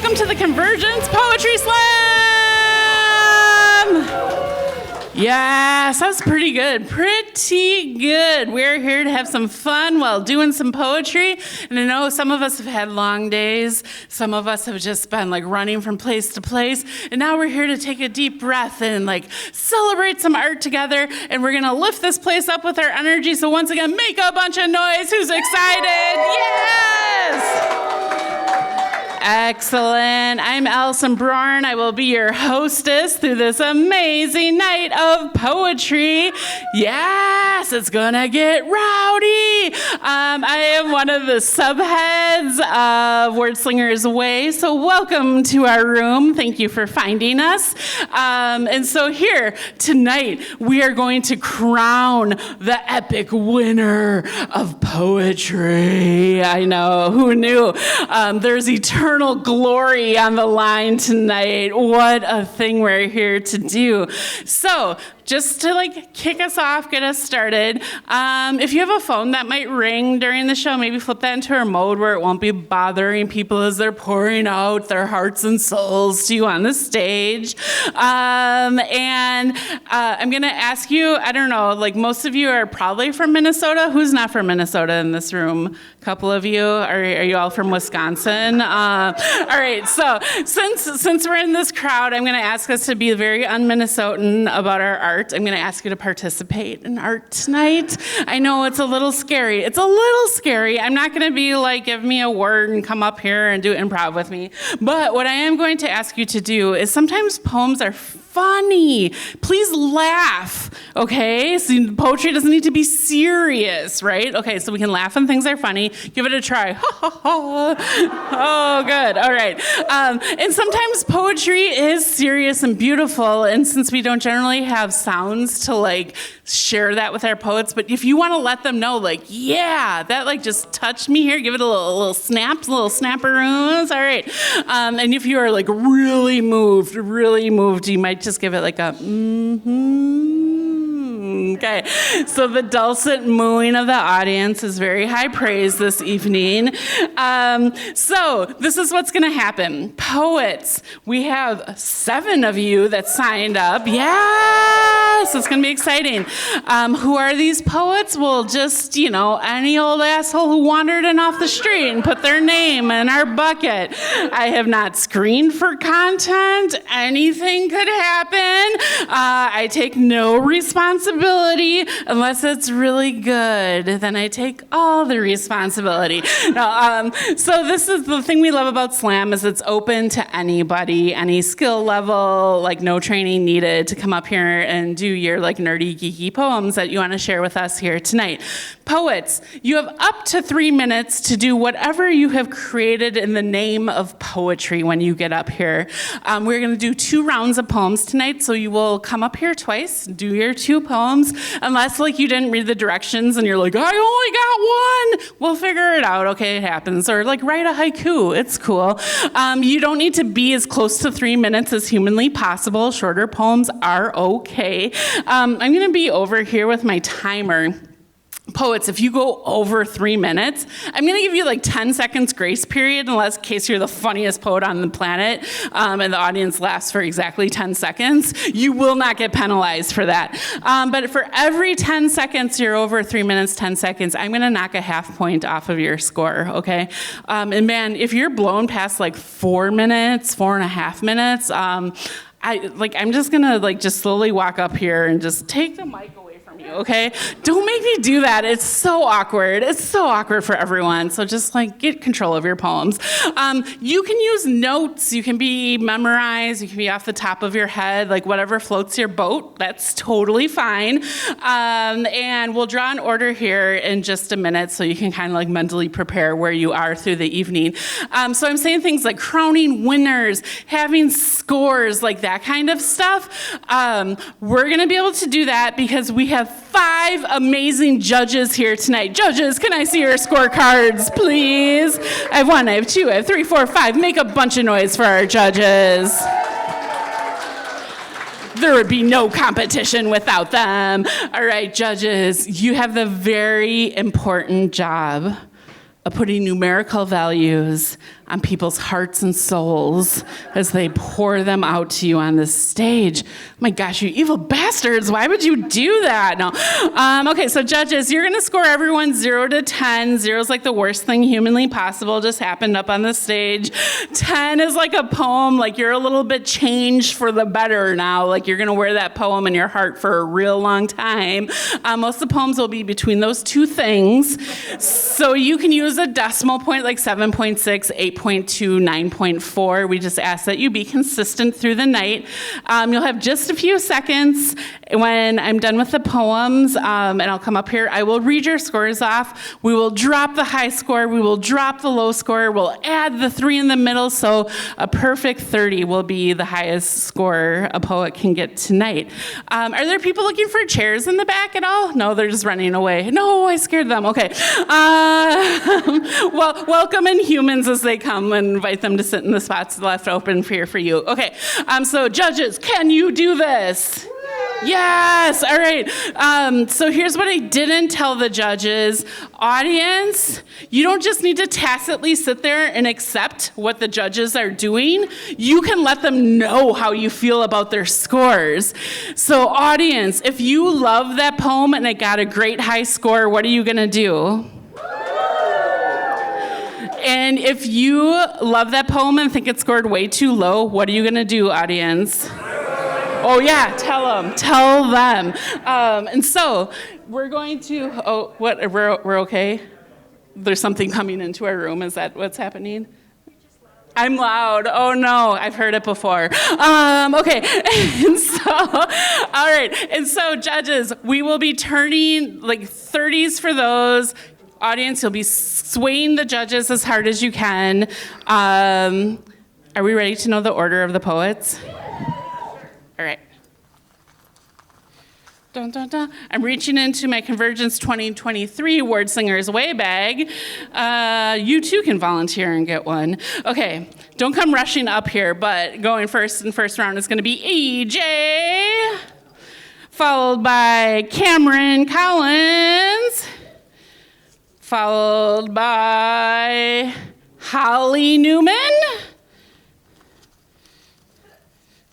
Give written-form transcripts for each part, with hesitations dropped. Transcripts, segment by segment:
welcome to the CONvergence Poetry Slam! Yes, that was pretty good. Pretty good. We're here to have some fun while doing some poetry. And I know some of us have had long days. Some of us have just been like running from place to place. And now we're here to take a deep breath and like celebrate some art together. And we're going to lift this place up with our energy. So once again, make a bunch of noise. Who's excited? Yes! Excellent. I'm Allison Broeren. I will be your hostess through this amazing night of poetry. Yes, it's gonna get rowdy. I am one of the subheads of Wordslinger's Way, so welcome to our room. Thank you for finding us. And so here, tonight, we are going to crown the epic winner of poetry. I know, who knew? There's eternal glory on the line tonight. What a thing we're here to do. So, just to like kick us off, get us started, if you have a phone that might ring during the show, maybe flip that into a mode where it won't be bothering people as they're pouring out their hearts and souls to you on the stage. I'm going to ask you, I don't know, like most of you are probably from Minnesota. Who's not from Minnesota in this room? A couple of you. Are you all from Wisconsin? All right, so since we're in this crowd, I'm going to ask us to be very un-Minnesotan about our art. I'm going to ask you to participate in art tonight. I know it's a little scary. I'm not going to be like, give me a word and come up here and do improv with me. But what I am going to ask you to do is sometimes poems are funny. Please laugh, okay? So poetry doesn't need to be serious, right? Okay, so we can laugh when things are funny. Give it a try. Ha, ha, ha. Oh, good. All right. And sometimes poetry is serious and beautiful, and since we don't generally have sounds to like share that with our poets, but if you want to let them know, like, yeah, that like just touched me here, give it a little snaps, a little snapperoons. All right. And if you are like really moved, you might just give it like a Okay, so the dulcet mooing of the audience is very high praise this evening. So this is what's going to happen. Poets, we have 7 of you that signed up. Yes, it's going to be exciting. Who are these poets? Well, just, any old asshole who wandered in off the street and put their name in our bucket. I have not screened for content. Anything could happen. I take no responsibility unless it's really good. Then I take all the responsibility. No, so this is the thing we love about Slam is it's open to anybody, any skill level, like no training needed to come up here and do your like nerdy, geeky poems that you want to share with us here tonight. Poets, you have up to 3 minutes to do whatever you have created in the name of poetry when you get up here. We're going to do 2 rounds of poems tonight, so you will come up here twice, do your 2 poems, unless like you didn't read the directions and you're like, I only got 1. We'll figure it out. Okay, it happens. Or like write a haiku. It's cool. You don't need to be as close to 3 minutes as humanly possible. Shorter poems are okay. I'm going to be over here with my timer. Poets, if you go over 3 minutes, I'm going to give you like 10 seconds grace period, in case you're the funniest poet on the planet, and the audience laughs for exactly 10 seconds. You will not get penalized for that. But for every 10 seconds you're over 3 minutes, 10 seconds, I'm going to knock a half point off of your score, okay? And man, if you're blown past like 4 minutes, 4.5 minutes, I'm just going to like just slowly walk up here and just take the mic away. Okay? Don't make me do that. It's so awkward. It's so awkward for everyone. So just like get control of your poems. You can use notes. You can be memorized. You can be off the top of your head, like whatever floats your boat. That's totally fine. And we'll draw an order here in just a minute so you can kind of like mentally prepare where you are through the evening. So I'm saying things like crowning winners, having scores, like that kind of stuff. We're going to be able to do that because we have 5 amazing judges here tonight. Judges, can I see your scorecards, please? I have 1, I have 2, I have 3, 4, 5. Make a bunch of noise for our judges. There would be no competition without them. All right, judges, you have the very important job of putting numerical values on people's hearts and souls as they pour them out to you on this stage. Oh my gosh, you evil bastards, why would you do that? No. Okay, so judges, you're gonna score everyone 0 to 10. 0 is like the worst thing humanly possible just happened up on the stage. 10 is like a poem, like you're a little bit changed for the better now, like you're gonna wear that poem in your heart for a real long time. Most of the poems will be between those two things. So you can use a decimal point like 7.6, 8.2, 9.4. We just ask that you be consistent through the night. You'll have just a few seconds when I'm done with the poems, and I'll come up here. I will read your scores off. We will drop the high score. We will drop the low score. We'll add the 3 in the middle, so a perfect 30 will be the highest score a poet can get tonight. Are there people looking for chairs in the back at all? No, they're just running away. No, I scared them. Okay. Well, welcome in humans as they come and invite them to sit in the spots left open here for you. Okay. So judges, can you do this? Yes, all right. So here's what I didn't tell the judges. Audience, you don't just need to tacitly sit there and accept what the judges are doing. You can let them know how you feel about their scores. So audience, if you love that poem and it got a great high score, what are you gonna do? And if you love that poem and think it scored way too low, what are you gonna do, audience? Oh yeah, tell them. And so we're going to, we're okay? There's something coming into our room, is that what's happening? I'm loud, oh no, I've heard it before. Okay, and so, all right, and so judges, we will be turning like 30s for those. Audience, you'll be swaying the judges as hard as you can. Are we ready to know the order of the poets? All right. Dun, dun, dun. I'm reaching into my CONvergence 2023 Wordslingers Way bag. You too can volunteer and get one. Okay, don't come rushing up here, but going first in first round is going to be EJ, followed by Cameron Collins, followed by Holly Newman,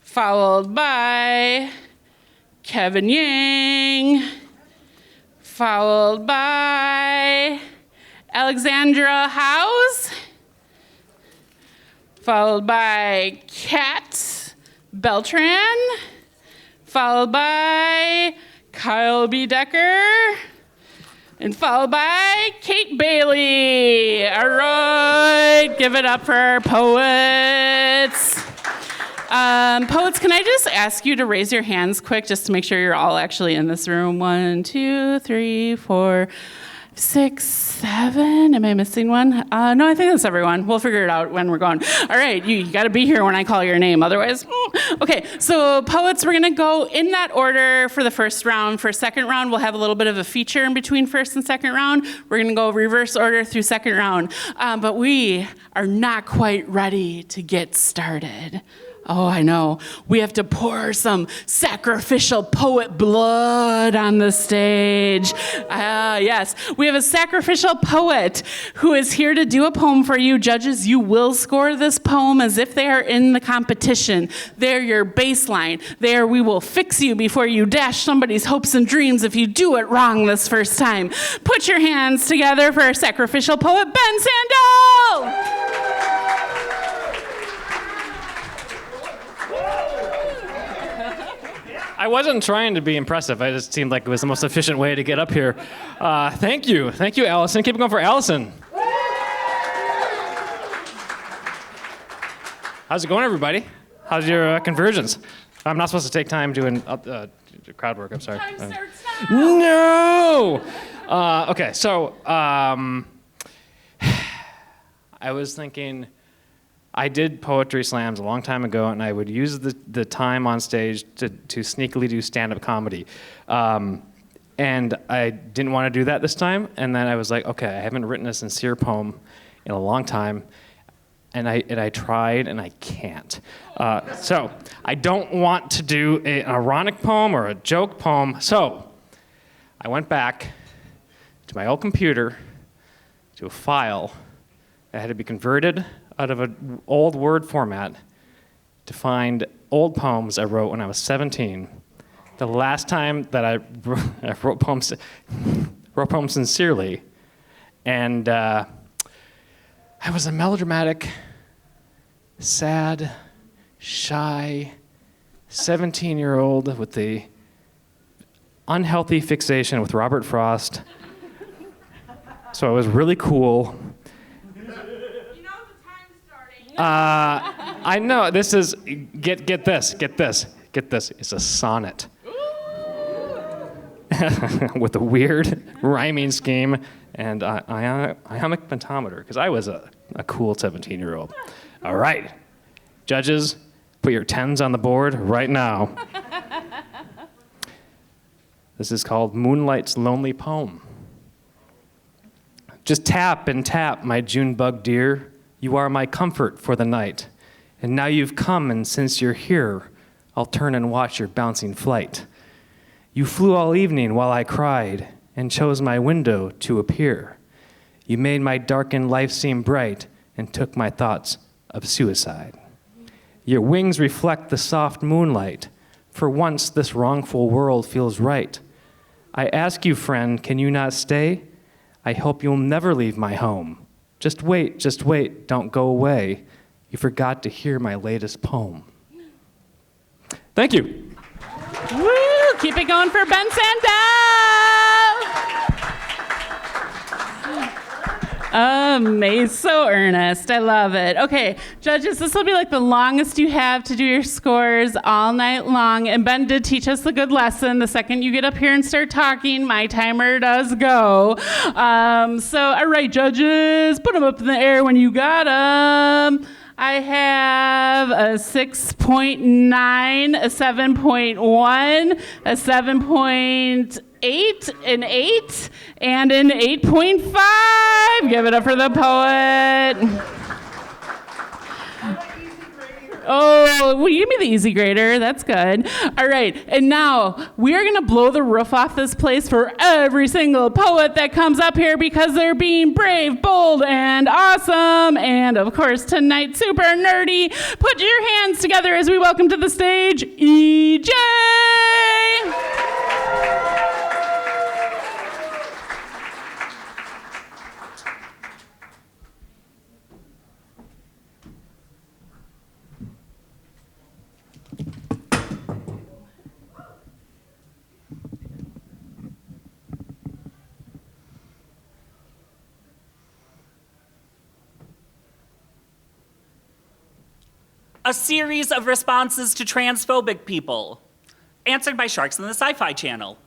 followed by Kevin Yang, followed by Alexandra House, followed by Kat Beltran, followed by Kyle B. Decker, and followed by Kate Bailey. All right, give it up for our poets. Poets, can I just ask you to raise your hands quick just to make sure you're all actually in this room? 1, 2, 3, 4, 6, 7. Am I missing one? No, I think that's everyone. We'll figure it out when we're going. All right, you got to be here when I call your name. Otherwise, okay. So poets, we're going to go in that order for the first round. For second round, we'll have a little bit of a feature in between first and second round. We're going to go reverse order through second round. But we are not quite ready to get started. Oh, I know. We have to pour some sacrificial poet blood on the stage. Yes, we have a sacrificial poet who is here to do a poem for you. Judges, you will score this poem as if they are in the competition. They're your baseline. There, we will fix you before you dash somebody's hopes and dreams if you do it wrong this first time. Put your hands together for our sacrificial poet, Ben Sandel! I wasn't trying to be impressive. It just seemed like it was the most efficient way to get up here. Thank you, Allison. Keep it going for Allison. How's it going, everybody? How's your CONvergence? I'm not supposed to take time doing crowd work. I'm sorry. Time starts now. No. Okay, so I was thinking. I did poetry slams a long time ago, and I would use the time on stage to sneakily do stand-up comedy. And I didn't want to do that this time, and then I was like, okay, I haven't written a sincere poem in a long time, and I tried, and I can't. So I don't want to do an ironic poem or a joke poem, so I went back to my old computer, to a file that had to be converted out of an old Word format to find old poems I wrote when I was 17. The last time that I wrote poems sincerely, and I was a melodramatic, sad, shy 17-year-old with the unhealthy fixation with Robert Frost. So I was really cool. You know the time's starting. I know, this is, get this. It's a sonnet. With a weird rhyming scheme and iambic pentameter, because I was a cool 17-year-old. All right, judges, put your 10s on the board right now. This is called Moonlight's Lonely Poem. Just tap and tap, my June bug dear. You are my comfort for the night. And now you've come, and since you're here, I'll turn and watch your bouncing flight. You flew all evening while I cried and chose my window to appear. You made my darkened life seem bright and took my thoughts of suicide. Your wings reflect the soft moonlight. For once, this wrongful world feels right. I ask you, friend, can you not stay? I hope you'll never leave my home. Just wait, don't go away. You forgot to hear my latest poem. Thank you. Woo! Keep it going for Ben Sandel! Amazing. So earnest. I love it. Okay, judges, this will be like the longest you have to do your scores all night long. And Ben did teach us a good lesson. The second you get up here and start talking, my timer does go. All right, judges, put them up in the air when you got them. I have a 6.9, a 7.1, a 7.8, an 8, and an 8.5. Give it up for the poet. Oh, well, you give me the easy grader. That's good. All right. And now we are going to blow the roof off this place for every single poet that comes up here because they're being brave, bold, and awesome. And of course, tonight, super nerdy. Put your hands together as we welcome to the stage EJ. A series of responses to transphobic people, answered by sharks on the Sci-Fi Channel.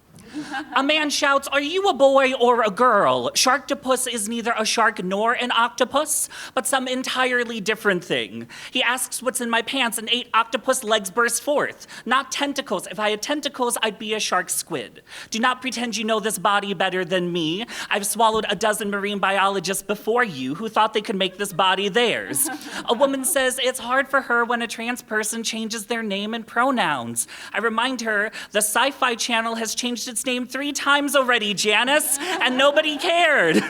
A man shouts, "Are you a boy or a girl? Sharktopus is neither a shark nor an octopus, but some entirely different thing. He asks what's in my pants, and 8 octopus legs burst forth. Not tentacles. If I had tentacles, I'd be a shark squid. Do not pretend you know this body better than me. I've swallowed a dozen marine biologists before you who thought they could make this body theirs." A woman says it's hard for her when a trans person changes their name and pronouns. I remind her the Sci-Fi Channel has changed its name 3 times already, Janice, and nobody cared.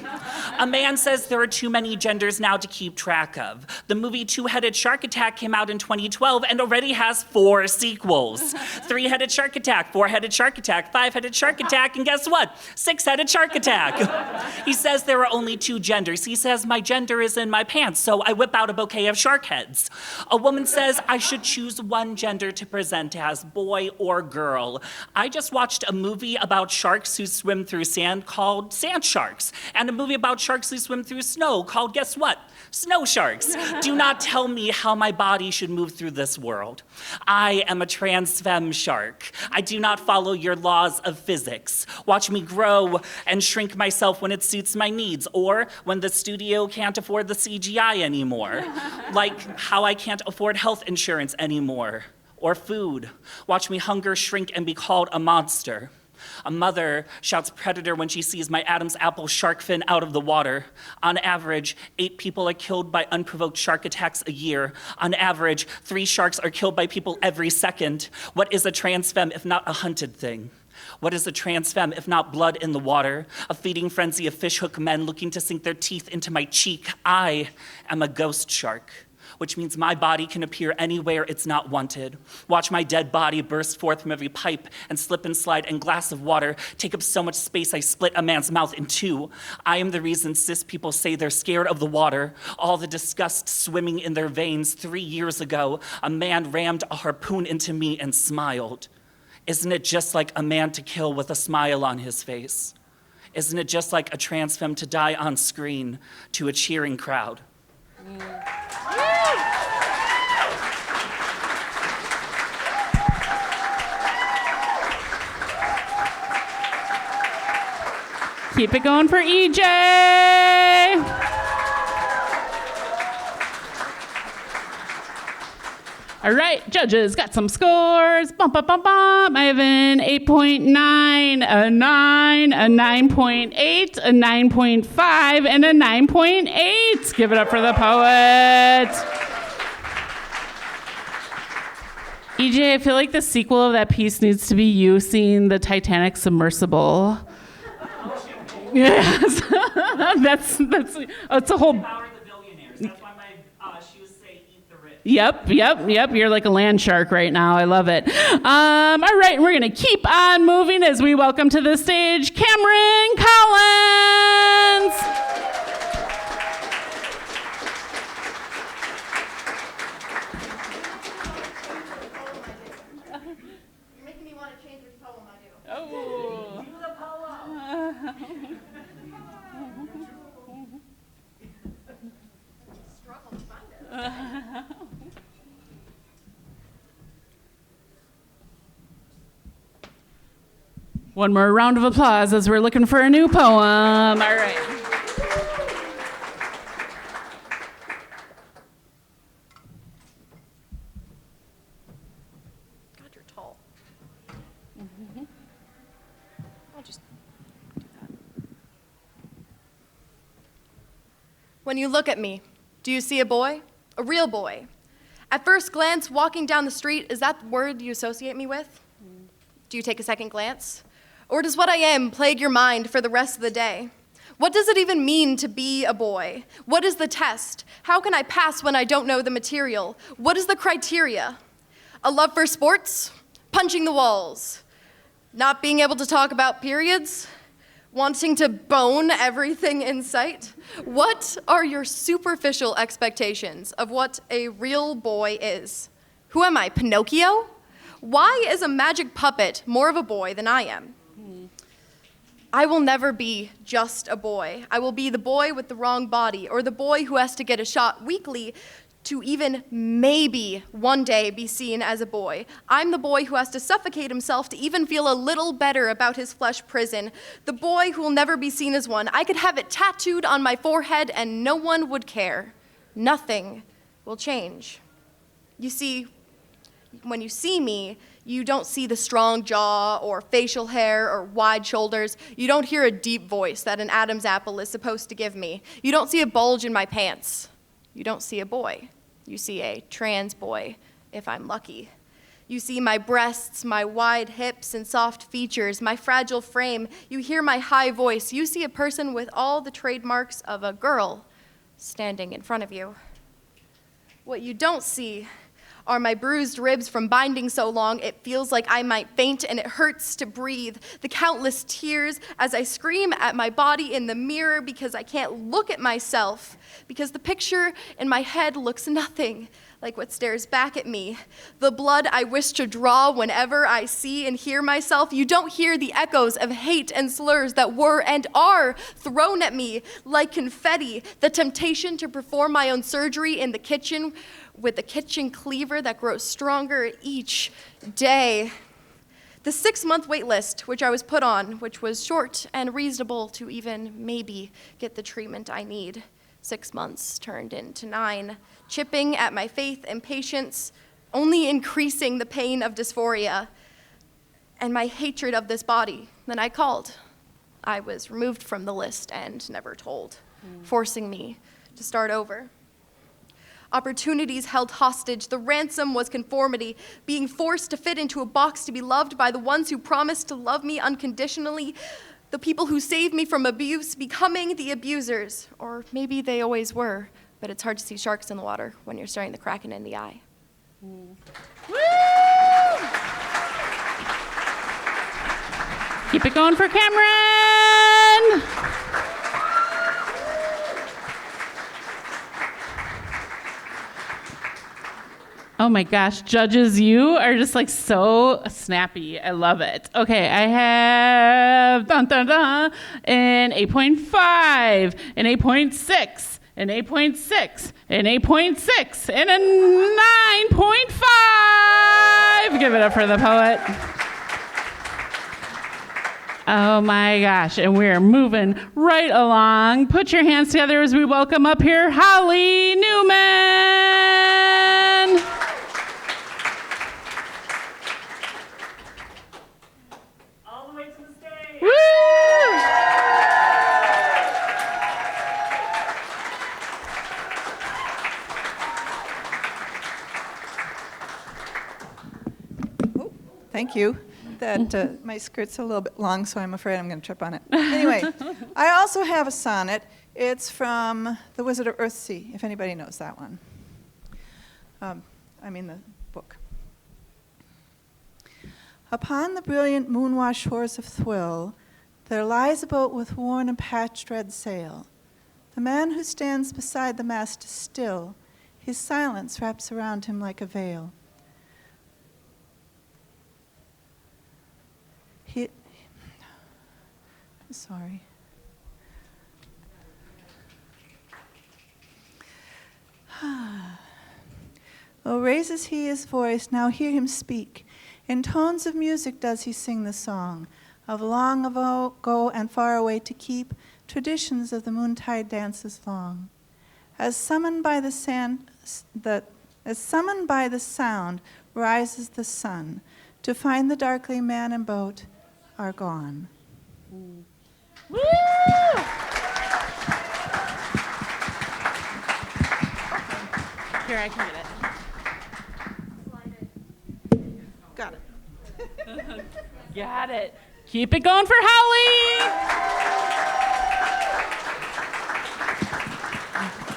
A man says there are too many genders now to keep track of. The movie Two-Headed Shark Attack came out in 2012 and already has 4 sequels. 3-Headed Shark Attack, 4-Headed Shark Attack, 5-Headed Shark Attack, and guess what? 6-Headed Shark Attack. He says there are only 2 genders. He says my gender is in my pants, so I whip out a bouquet of shark heads. A woman says I should choose one gender to present as, boy or girl. I just watched a movie about sharks who swim through sand called Sand Sharks, and a movie about sharks who swim through snow called, guess what? Snow Sharks. Do not tell me how my body should move through this world. I am a trans femme shark. I do not follow your laws of physics. Watch me grow and shrink myself when it suits my needs, or when the studio can't afford the CGI anymore. Like how I can't afford health insurance anymore, or food. Watch me hunger, shrink, and be called a monster. A mother shouts predator when she sees my Adam's apple shark fin out of the water. On average, 8 people are killed by unprovoked shark attacks a year. On average, 3 sharks are killed by people every second. What is a trans femme if not a hunted thing? What is a trans femme if not blood in the water? A feeding frenzy of fishhook men looking to sink their teeth into my cheek. I am a ghost shark, which means my body can appear anywhere it's not wanted. Watch my dead body burst forth from every pipe and slip and slide and glass of water take up so much space I split a man's mouth in two. I am the reason cis people say they're scared of the water, all the disgust swimming in their veins. 3 years ago, a man rammed a harpoon into me and smiled. Isn't it just like a man to kill with a smile on his face? Isn't it just like a trans femme to die on screen to a cheering crowd? Keep it going for EJ. All right, judges got some scores. Bump, bump, bump, bump. I have an 8.9, a 9, a 9.8, a 9.5, and a 9.8. Give it up for the poet. EJ, I feel like the sequel of that piece needs to be you seeing the Titanic submersible. Yes, that's a whole. Power of the billionaires. That's why my shoes say eat the rich. Yep. You're like a land shark right now. I love it. All right, we're gonna keep on moving as we welcome to the stage Cameron Collins. You're making me want to change which poem I do. Oh. Do the poem. Struggle to find it. One more round of applause as we're looking for a new poem. All right. God, you're tall. I'll just do that. When you look at me, do you see a boy? A real boy? At first glance, walking down the street, is that the word you associate me with? Do you take a second glance? Or does what I am plague your mind for the rest of the day? What does it even mean to be a boy? What is the test? How can I pass when I don't know the material? What is the criteria? A love for sports? Punching the walls? Not being able to talk about periods? Wanting to bone everything in sight? What are your superficial expectations of what a real boy is? Who am I, Pinocchio? Why is a magic puppet more of a boy than I am? I will never be just a boy. I will be the boy with the wrong body, or the boy who has to get a shot weekly to even maybe one day be seen as a boy. I'm the boy who has to suffocate himself to even feel a little better about his flesh prison. The boy who will never be seen as one. I could have it tattooed on my forehead and no one would care. Nothing will change. You see, when you see me, you don't see the strong jaw or facial hair or wide shoulders. You don't hear a deep voice that an Adam's apple is supposed to give me. You don't see a bulge in my pants. You don't see a boy. You see a trans boy, if I'm lucky. You see my breasts, my wide hips and soft features, my fragile frame. You hear my high voice. You see a person with all the trademarks of a girl standing in front of you. What you don't see are my bruised ribs from binding so long it feels like I might faint and it hurts to breathe. The countless tears as I scream at my body in the mirror because I can't look at myself, because the picture in my head looks nothing like what stares back at me. The blood I wish to draw whenever I see and hear myself. You don't hear the echoes of hate and slurs that were and are thrown at me like confetti. The temptation to perform my own surgery in the kitchen with the kitchen cleaver that grows stronger each day. The 6-month wait list, which I was put on, which was short and reasonable to even maybe get the treatment I need. 6 months turned into 9, chipping at my faith and patience, only increasing the pain of dysphoria and my hatred of this body. Then I called. I was removed from the list and never told, forcing me to start over. Opportunities held hostage. The ransom was conformity, being forced to fit into a box to be loved by the ones who promised to love me unconditionally, the people who saved me from abuse becoming the abusers. Or maybe they always were, but it's hard to see sharks in the water when you're staring the kraken in the eye. Woo! Keep it going for Cameron! Oh my gosh, judges, you are just like so snappy. I love it. Okay, I have an 8.5, an 8.6, an 8.6, an 8.6, and a 9.5. Give it up for the poet. Oh my gosh, and we're moving right along. Put your hands together as we welcome up here Holly Newman. All the way to the stage. Woo! Thank you. That my skirt's a little bit long, so I'm afraid I'm going to trip on it. Anyway, I also have a sonnet. It's from The Wizard of Earthsea, if anybody knows that one. The book. Upon the brilliant moon-washed shores of Thwill, there lies a boat with worn and patched red sail. The man who stands beside the mast is still. His silence wraps around him like a veil. Sorry. Oh, raises he his voice, now hear him speak. In tones of music does he sing the song of long ago and far away to keep traditions of the moontide dances long. As summoned by the sound rises the sun to find the darkling man and boat are gone. Woo! Here, I can get it. Got it. Got it. Keep it going for Holly.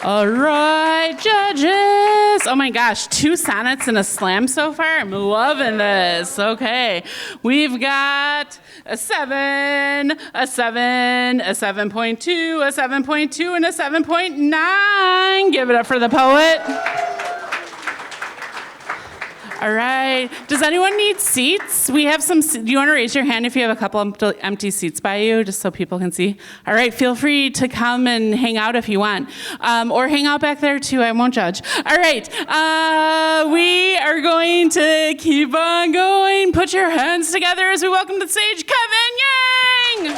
All right, judges. Oh my gosh, 2 sonnets and a slam so far. I'm loving this. Okay. We've got a 7, a 7, a 7.2, a 7.2, and a 7.9. Give it up for the poet. All right. Does anyone need seats? We have some. Do you want to raise your hand if you have a couple empty seats by you, just so people can see? All right. Feel free to come and hang out if you want, or hang out back there too. I won't judge. All right. We are going to keep on going. Put your hands together as we welcome to the stage Kevin Yang.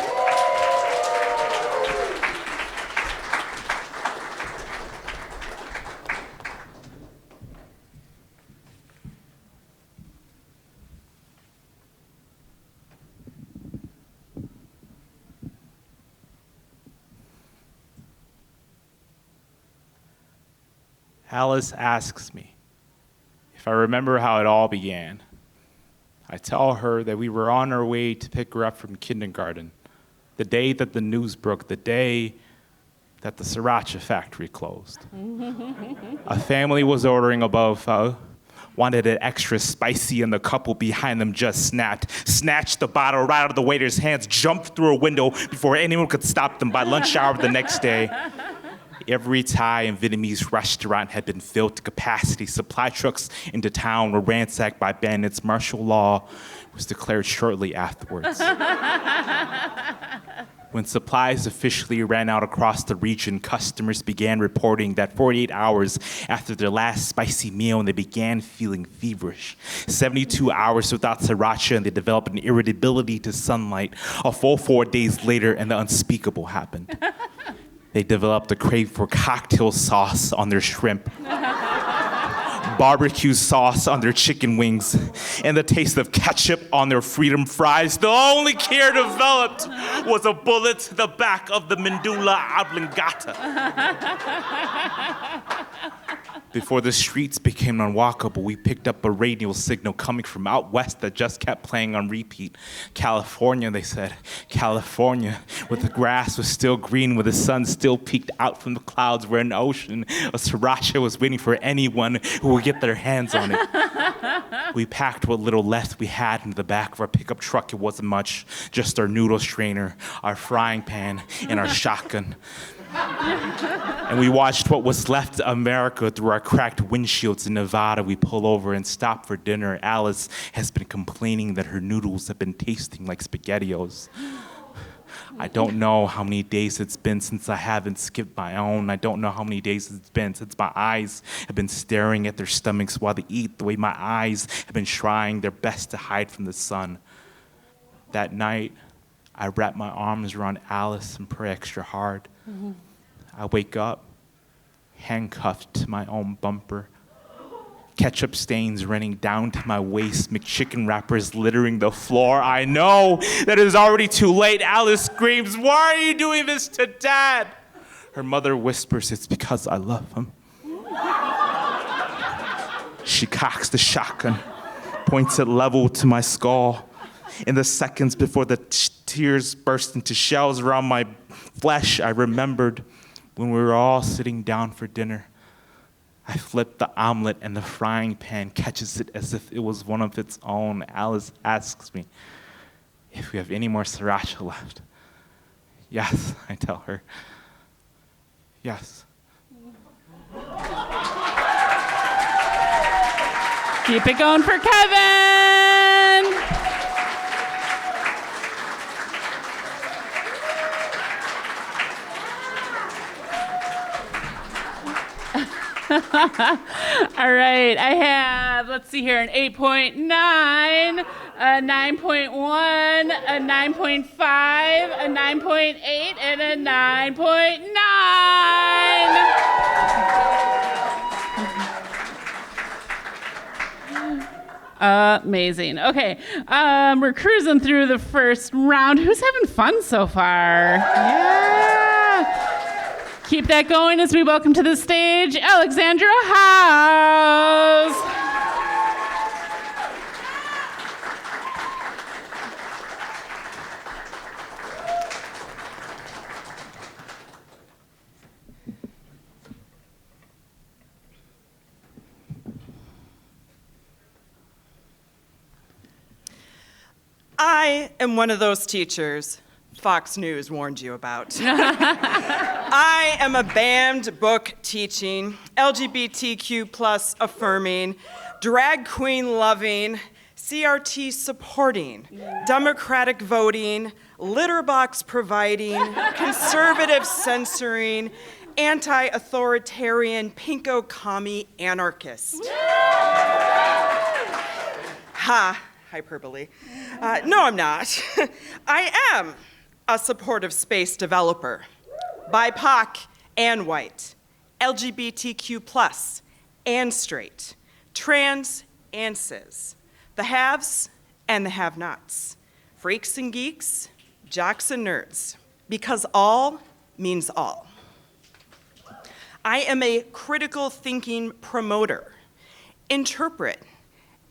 Alice asks me if I remember how it all began. I tell her that we were on our way to pick her up from kindergarten, the day that the news broke, the day that the sriracha factory closed. A family was ordering a bofa, wanted it extra spicy, and the couple behind them just snatched the bottle right out of the waiter's hands, jumped through a window before anyone could stop them by lunch hour the next day. Every Thai and Vietnamese restaurant had been filled to capacity. Supply trucks into town were ransacked by bandits. Martial law was declared shortly afterwards. When supplies officially ran out across the region, customers began reporting that 48 hours after their last spicy meal, they began feeling feverish. 72 hours without sriracha, and they developed an irritability to sunlight. A full 4 days later, and the unspeakable happened. They developed a crave for cocktail sauce on their shrimp. barbecue sauce on their chicken wings, and the taste of ketchup on their freedom fries. The only care developed was a bullet to the back of the medulla oblongata. Before the streets became unwalkable, we picked up a radio signal coming from out west that just kept playing on repeat. California, they said. California, where the grass was still green, where the sun still peeked out from the clouds, where an ocean of sriracha was waiting for anyone who would get their hands on it. We packed what little left we had into the back of our pickup truck. It wasn't much, just our noodle strainer, our frying pan, and our shotgun. And we watched what was left of America through our cracked windshields in Nevada. We pull over and stop for dinner. Alice has been complaining that her noodles have been tasting like SpaghettiOs. I don't know how many days it's been since I haven't skipped my own. I don't know how many days it's been since my eyes have been staring at their stomachs while they eat, the way my eyes have been trying their best to hide from the sun. That night, I wrap my arms around Alice and pray extra hard. Mm-hmm. I wake up, handcuffed to my own bumper. Ketchup stains running down to my waist, McChicken wrappers littering the floor. I know that it is already too late. Alice screams, "Why are you doing this to Dad?" Her mother whispers, "It's because I love him." She cocks the shotgun, points it level to my skull. In the seconds before the tears burst into shells around my flesh, I remembered when we were all sitting down for dinner. I flip the omelet and the frying pan catches it as if it was one of its own. Alice asks me if we have any more sriracha left. Yes, I tell her. Yes. Keep it going for Kevin. All right, I have, let's see here, an 8.9, a 9.1, a 9.5, a 9.8, and a 9.9. Amazing. Okay, we're cruising through the first round. Who's having fun so far? Yeah. Keep that going as we welcome to the stage Alexandra House. I am one of those teachers Fox News warned you about. I am a banned book teaching, LGBTQ plus affirming, drag queen loving, CRT supporting, Democratic voting, litter box providing, conservative censoring, anti-authoritarian, pinko commie anarchist. Ha, hyperbole. No, I'm not. I am a supportive space developer, BIPOC and white, LGBTQ plus and straight, trans and cis, the haves and the have-nots, freaks and geeks, jocks and nerds, because all means all. I am a critical thinking promoter. Interpret,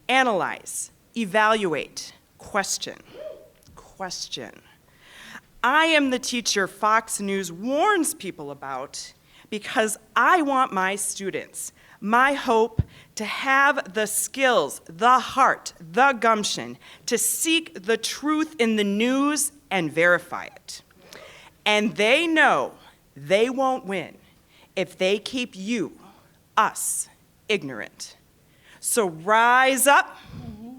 analyze, evaluate, question. I am the teacher Fox News warns people about because I want my students, my hope, to have the skills, the heart, the gumption to seek the truth in the news and verify it. And they know they won't win if they keep you, us, ignorant. So rise up,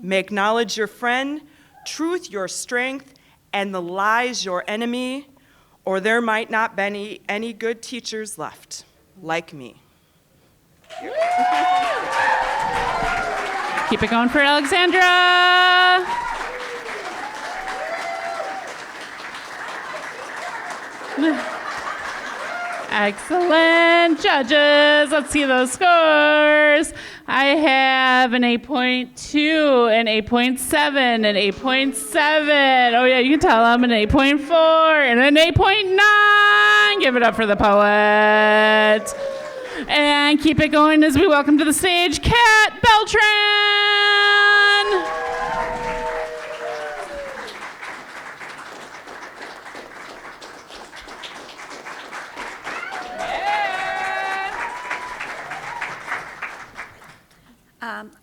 make knowledge your friend, truth your strength, and the lies your enemy, or there might not be any good teachers left, like me. Keep it going for Alexandra. Excellent. Judges, let's see those scores. I have an 8.2, an 8.7, an 8.7. Oh yeah, you can tell I'm an 8.4 and an 8.9. Give it up for the poet. And keep it going as we welcome to the stage Kat Beltran.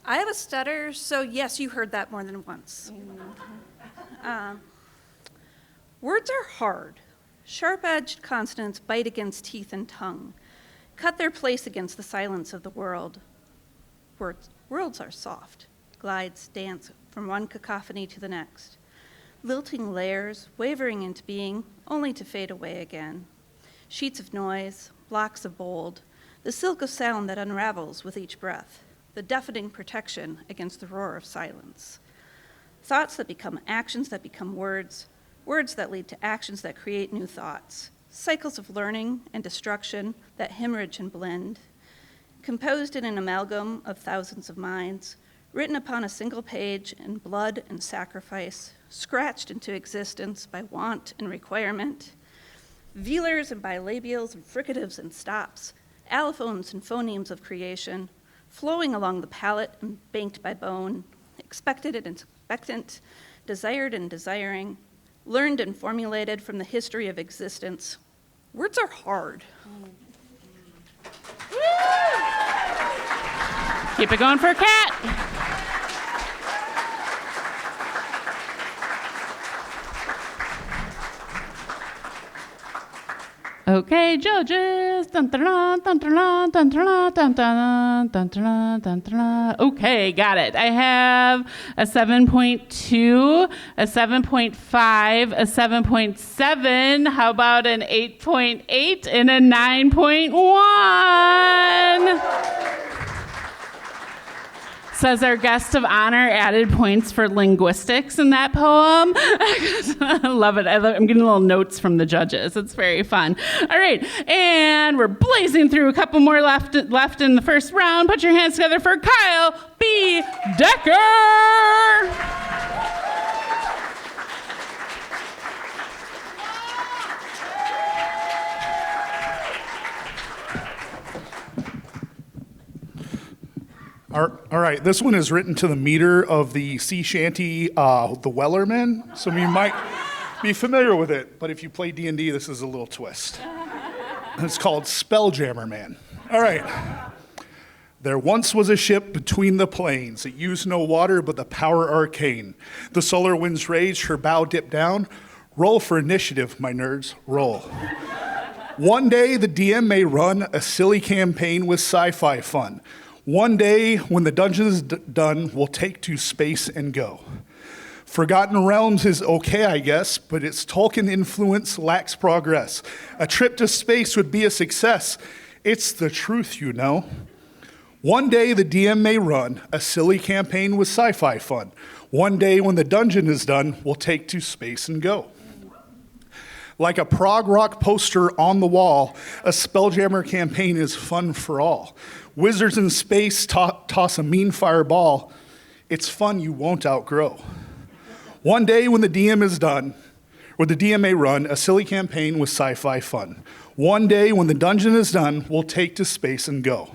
I have a stutter, so yes, you heard that more than once. Words are hard. Sharp-edged consonants bite against teeth and tongue, cut their place against the silence of the world. Worlds are soft, glides, dance from one cacophony to the next, lilting layers, wavering into being, only to fade away again. Sheets of noise, blocks of bold, the silk of sound that unravels with each breath, the deafening protection against the roar of silence. Thoughts that become actions that become words, words that lead to actions that create new thoughts, cycles of learning and destruction that hemorrhage and blend, composed in an amalgam of thousands of minds, written upon a single page in blood and sacrifice, scratched into existence by want and requirement, velars and bilabials and fricatives and stops, allophones and phonemes of creation, flowing along the palate and banked by bone, expected and expectant, desired and desiring, learned and formulated from the history of existence. Words are hard. Keep it going for Kat. Okay, judges. Dun, dun, dun, dun, dun, dun, dun, dun, dun, dun, dun, dun, dun. Okay, got it. I have a 7.2, a 7.5, a 7.7. How about an 8.8 and a 9.1? Says our guest of honor added points for linguistics in that poem. I love it. I'm getting little notes from the judges. It's very fun. All right, and we're blazing through a couple more left in the first round. Put your hands together for Kyle B. Decker. All right, this one is written to the meter of the sea shanty, The Wellerman. Some of you might be familiar with it, but if you play D&D, this is a little twist. It's called Spelljammer Man. All right. There once was a ship between the plains. It used no water, but the power arcane. The solar winds raged, her bow dipped down. Roll for initiative, my nerds, roll. One day, the DM may run a silly campaign with sci-fi fun. One day, when the dungeon is done, we'll take to space and go. Forgotten Realms is okay, I guess, but its Tolkien influence lacks progress. A trip to space would be a success. It's the truth, you know. One day, the DM may run a silly campaign with sci-fi fun. One day, when the dungeon is done, we'll take to space and go. Like a prog rock poster on the wall, a Spelljammer campaign is fun for all. Wizards in space toss a mean fireball. It's fun you won't outgrow. One day when the DM is done, or the DM may run a silly campaign with sci-fi fun. One day when the dungeon is done, we'll take to space and go.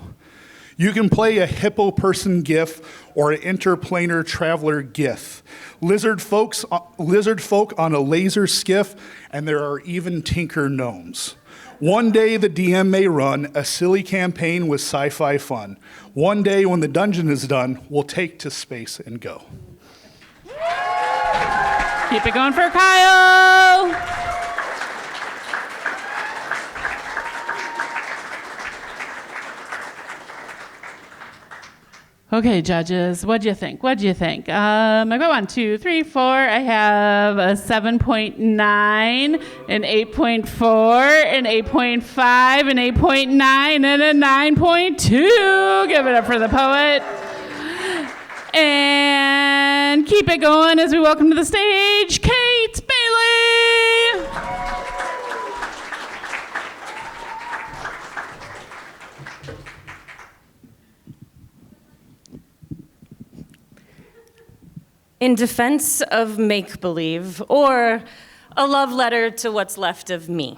You can play a hippo person gif or an interplanar traveler gith. Lizard folk on a laser skiff, and there are even tinker gnomes. One day the DM may run a silly campaign with sci-fi fun. One day when the dungeon is done, we'll take to space and go. Keep it going for Kyle. Okay, judges, what'd you think? I go 1, 2, 3, 4. I have a 7.9, an 8.4, an 8.5, an 8.9, and a 9.2. Give it up for the poet. And keep it going as we welcome to the stage Kate Bailey. in defense of make-believe, or a love letter to what's left of me.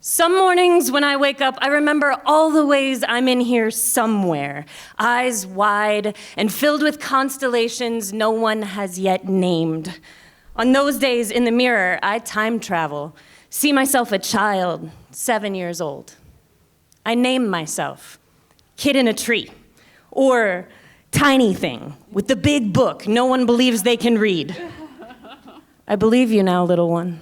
Some mornings when I wake up, I remember all the ways I'm in here somewhere, eyes wide and filled with constellations no one has yet named. On those days in the mirror, I time travel, see myself a child, 7 years old. I name myself Kid in a Tree, or Tiny Thing with the big book no one believes they can read. I believe you now, little one.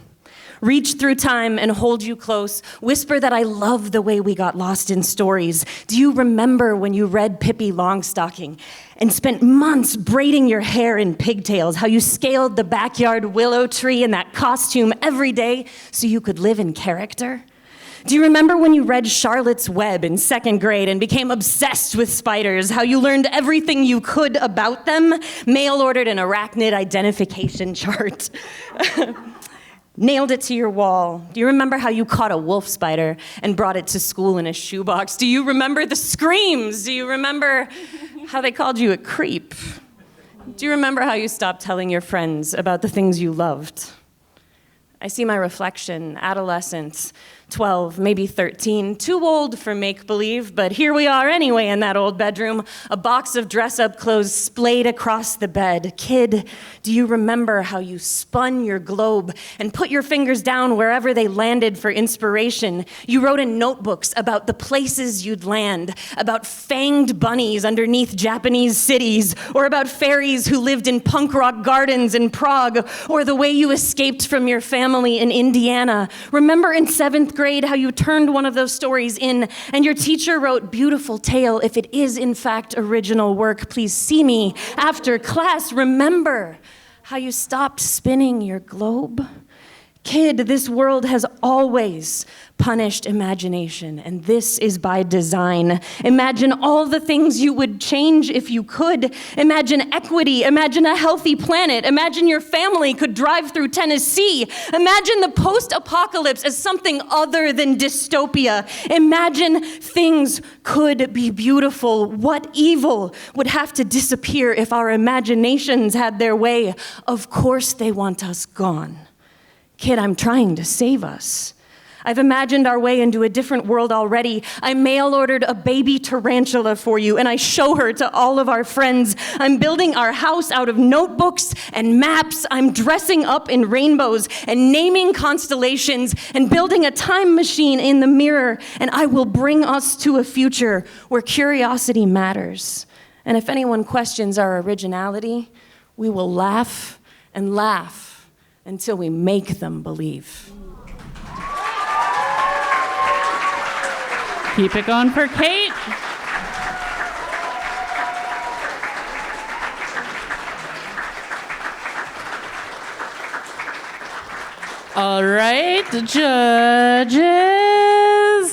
Reach through time and hold you close. Whisper that I love the way we got lost in stories. Do you remember when you read Pippi Longstocking and spent months braiding your hair in pigtails? How you scaled the backyard willow tree in that costume every day so you could live in character? Do you remember when you read Charlotte's Web in 2nd grade and became obsessed with spiders? How you learned everything you could about them? Mail-ordered an arachnid identification chart. Nailed it to your wall. Do you remember how you caught a wolf spider and brought it to school in a shoebox? Do you remember the screams? Do you remember how they called you a creep? Do you remember how you stopped telling your friends about the things you loved? I see my reflection, adolescence, 12, maybe 13, too old for make-believe, but here we are anyway in that old bedroom, a box of dress-up clothes splayed across the bed. Kid, do you remember how you spun your globe and put your fingers down wherever they landed for inspiration? You wrote in notebooks about the places you'd land, about fanged bunnies underneath Japanese cities, or about fairies who lived in punk rock gardens in Prague, or the way you escaped from your family in Indiana. Remember in 7th grade how you turned one of those stories in and your teacher wrote, "Beautiful tale, if it is in fact original work, please see me after class." Remember how you stopped spinning your globe? Kid, this world has always punished imagination, and this is by design. Imagine all the things you would change if you could. Imagine equity. Imagine a healthy planet. Imagine your family could drive through Tennessee. Imagine the post-apocalypse as something other than dystopia. Imagine things could be beautiful. What evil would have to disappear if our imaginations had their way? Of course they want us gone. Kid, I'm trying to save us. I've imagined our way into a different world already. I mail-ordered a baby tarantula for you, and I show her to all of our friends. I'm building our house out of notebooks and maps. I'm dressing up in rainbows and naming constellations and building a time machine in the mirror, and I will bring us to a future where curiosity matters. And if anyone questions our originality, we will laugh and laugh until we make them believe. Keep it going for Kate. All right, judges.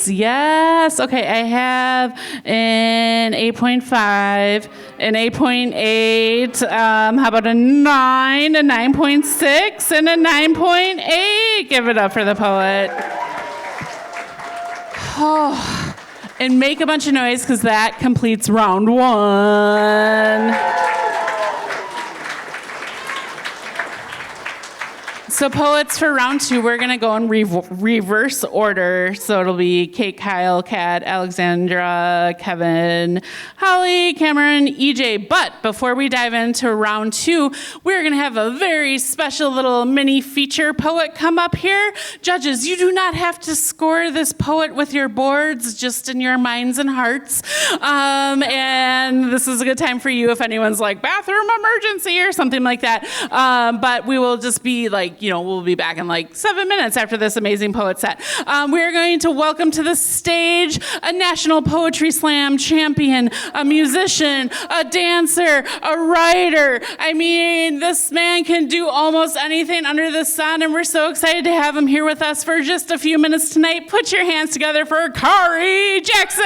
Yes. Okay, I have an 8.5, an 8.8. How about a 9, a 9.6, and a 9.8? Give it up for the poet. Oh, and make a bunch of noise because that completes round 1. So poets for round 2, we're going to go in reverse order. So it'll be Kate, Kyle, Kat, Alexandra, Kevin, Holly, Cameron, EJ. But before we dive into round 2, we're going to have a very special little mini feature poet come up here. Judges, you do not have to score this poet with your boards, just in your minds and hearts. And this is a good time for you if anyone's like, bathroom emergency or something like that. But we will just be like, we'll be back in like 7 minutes after this amazing poet set. We're going to welcome to the stage a National Poetry Slam champion, a musician, a dancer, a writer. I mean, this man can do almost anything under the sun, and we're so excited to have him here with us for just a few minutes tonight. Put your hands together for Kari Jackson.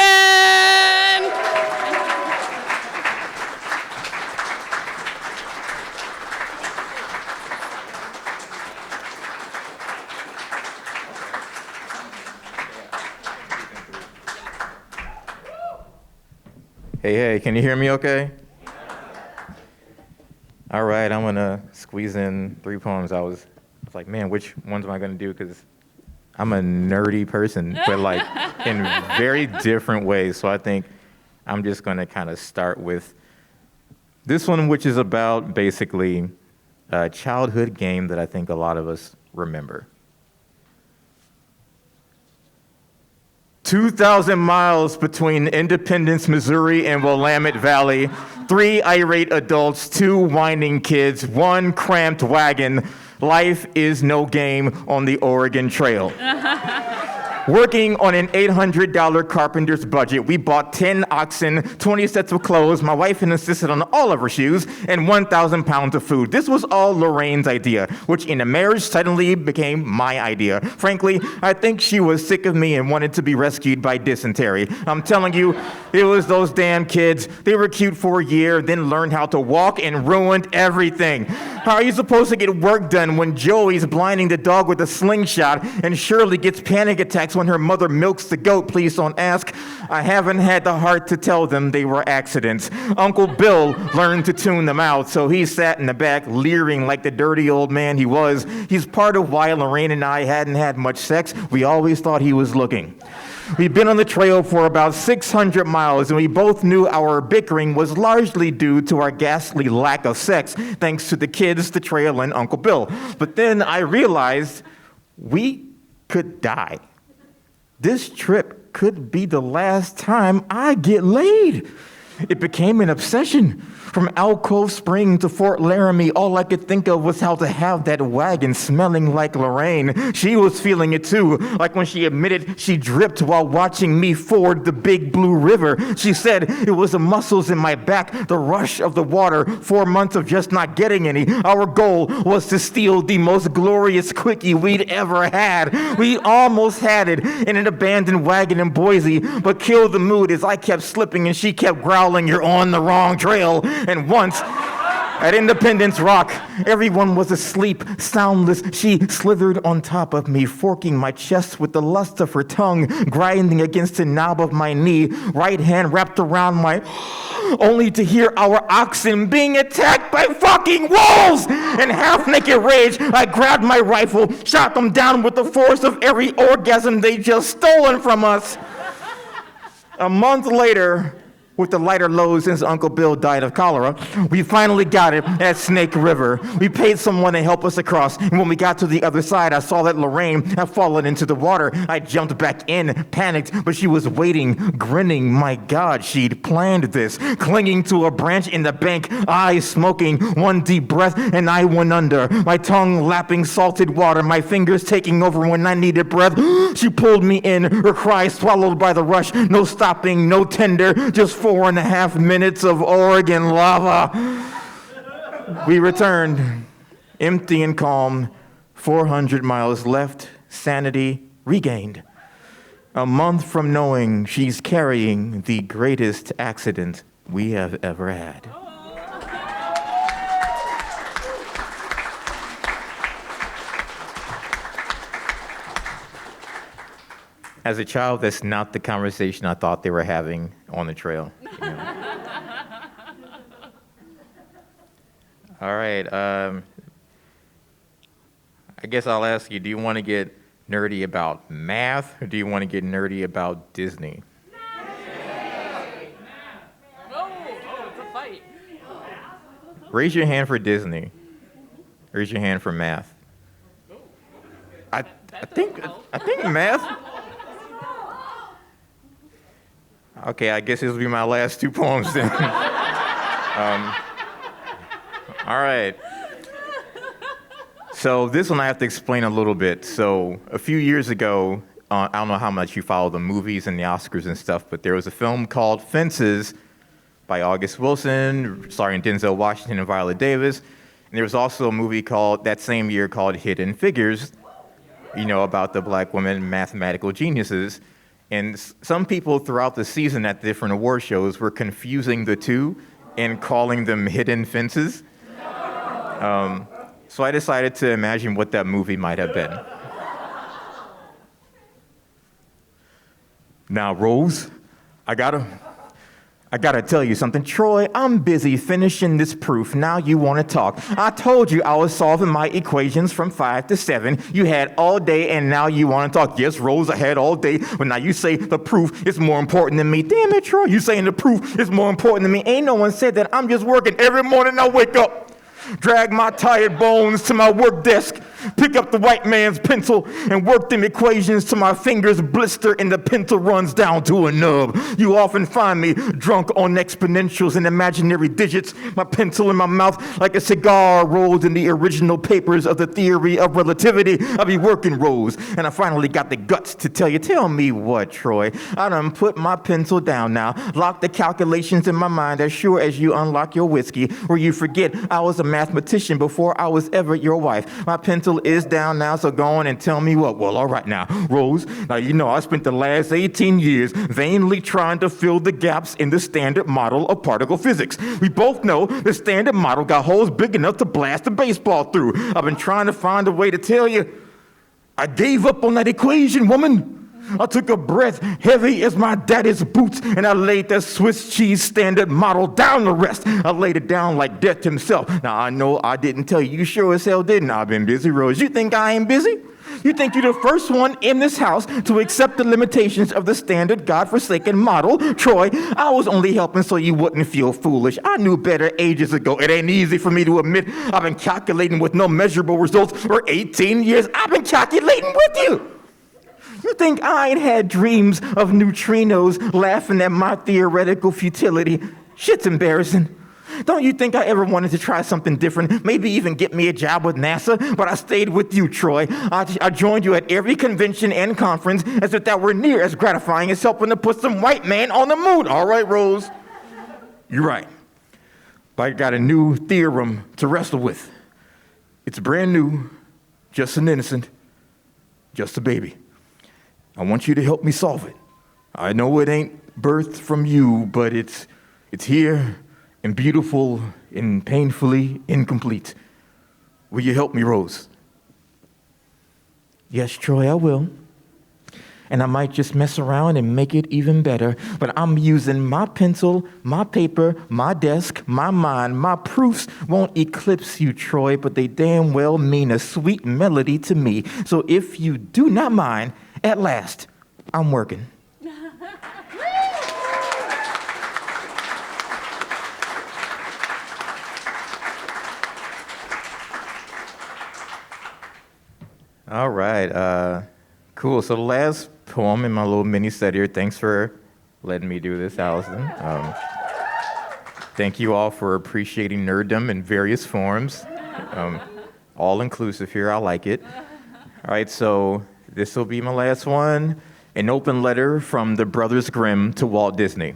Hey, can you hear me okay? All right, I'm gonna squeeze in 3 poems. I was like, man, which ones am I gonna do? Because I'm a nerdy person, but like in very different ways. So I think I'm just gonna kind of start with this one, which is about basically a childhood game that I think a lot of us remember. 2,000 miles between Independence, Missouri and Willamette Valley. 3 irate adults, 2 whining kids, 1 cramped wagon. Life is no game on the Oregon Trail. Working on an $800 carpenter's budget, we bought 10 oxen, 20 sets of clothes, my wife insisted on all of her shoes, and 1,000 pounds of food. This was all Lorraine's idea, which in a marriage suddenly became my idea. Frankly, I think she was sick of me and wanted to be rescued by dysentery. I'm telling you, it was those damn kids. They were cute for a year, then learned how to walk and ruined everything. How are you supposed to get work done when Joey's blinding the dog with a slingshot and Shirley gets panic attacks when her mother milks the goat? Please don't ask. I haven't had the heart to tell them they were accidents. Uncle Bill learned to tune them out, so he sat in the back leering like the dirty old man he was. He's part of why Lorraine and I hadn't had much sex. We always thought he was looking. We'd been on the trail for about 600 miles, and we both knew our bickering was largely due to our ghastly lack of sex, thanks to the kids, the trail, and Uncle Bill. But then I realized we could die. This trip could be the last time I get laid. It became an obsession. From Alcove Spring to Fort Laramie, all I could think of was how to have that wagon smelling like Lorraine. She was feeling it too, like when she admitted she dripped while watching me ford the Big Blue River. She said it was the muscles in my back, the rush of the water, 4 months of just not getting any. Our goal was to steal the most glorious quickie we'd ever had. We almost had it in an abandoned wagon in Boise, but killed the mood as I kept slipping and she kept growling, "You're on the wrong trail." And once, at Independence Rock, everyone was asleep, soundless. She slithered on top of me, forking my chest with the lust of her tongue, grinding against the knob of my knee, right hand wrapped around my... only to hear our oxen being attacked by fucking wolves! In half-naked rage, I grabbed my rifle, shot them down with the force of every orgasm they'd just stolen from us. A month later, with the lighter load since Uncle Bill died of cholera, we finally got it at Snake River. We paid someone to help us across, and when we got to the other side, I saw that Lorraine had fallen into the water. I jumped back in, panicked, but she was waiting, grinning. My God, she'd planned this. Clinging to a branch in the bank, eyes smoking, one deep breath, and I went under. My tongue lapping salted water, my fingers taking over when I needed breath. She pulled me in, her cry swallowed by the rush. No stopping, no tender, just 4.5 minutes of Oregon lava. We returned, empty and calm, 400 miles left, sanity regained. A month from knowing she's carrying the greatest accident we have ever had. As a child, that's not the conversation I thought they were having on the trail. You know? All right. I guess I'll ask you, do you want to get nerdy about math, or do you want to get nerdy about Disney? It's a fight. Raise your hand for Disney. Raise your hand for math. I think math. Okay, I guess this will be my last 2 poems then. All right. So this one I have to explain a little bit. So a few years ago, I don't know how much you follow the movies and the Oscars and stuff, but there was a film called Fences by August Wilson, starring Denzel Washington and Viola Davis. And there was also a movie that same year called Hidden Figures, you know, about the black women mathematical geniuses. And some people throughout the season at different award shows were confusing the two and calling them hidden fences. So I decided to imagine what that movie might have been. Now, Rose, I got I gotta tell you something, Troy, I'm busy finishing this proof. Now you wanna talk. I told you I was solving my equations from 5 to 7. You had all day and now you wanna talk. Yes, Rose, I had all day, but now you say the proof is more important than me. Damn it, Troy, you saying the proof is more important than me. Ain't no one said that. I'm just working every morning I wake up. Drag my tired bones to my work desk, pick up the white man's pencil, and work them equations till my fingers blister and the pencil runs down to a nub. You often find me drunk on exponentials and imaginary digits, my pencil in my mouth like a cigar rolled in the original papers of the theory of relativity. I be working, Rose, and I finally got the guts to tell you. Tell me what, Troy? I done put my pencil down now, lock the calculations in my mind as sure as you unlock your whiskey, or you forget I was a mathematician before I was ever your wife. My pencil is down now, so go on and tell me what. Well, all right now, Rose, now you know I spent the last 18 years vainly trying to fill the gaps in the standard model of particle physics. We both know the standard model got holes big enough to blast a baseball through. I've been trying to find a way to tell you, I gave up on that equation, woman. I took a breath heavy as my daddy's boots, and I laid that Swiss cheese standard model down the rest. I laid it down like death himself. Now, I know I didn't tell you. You sure as hell didn't. I've been busy, Rose. You think I ain't busy? You think you're the first one in this house to accept the limitations of the standard godforsaken model? Troy, I was only helping so you wouldn't feel foolish. I knew better ages ago. It ain't easy for me to admit I've been calculating with no measurable results for 18 years. I've been calculating with you. You think I ain't had dreams of neutrinos laughing at my theoretical futility? Shit's embarrassing. Don't you think I ever wanted to try something different, maybe even get me a job with NASA? But I stayed with you, Troy. I joined you at every convention and conference as if that were near as gratifying as helping to put some white man on the moon. All right, Rose. You're right. But I got a new theorem to wrestle with. It's brand new, just an innocent, just a baby. I want you to help me solve it. I know it ain't birthed from you, but it's here and beautiful and painfully incomplete. Will you help me, Rose? Yes, Troy, I will. And I might just mess around and make it even better, but I'm using my pencil, my paper, my desk, my mind. My proofs won't eclipse you, Troy, but they damn well mean a sweet melody to me. So if you do not mind, at last, I'm working. All right, cool. So the last poem in my little mini set here, thanks for letting me do this, Allison. Thank you all for appreciating nerddom in various forms. All inclusive here, I like it. All right, so this will be my last one. An open letter from the Brothers Grimm to Walt Disney.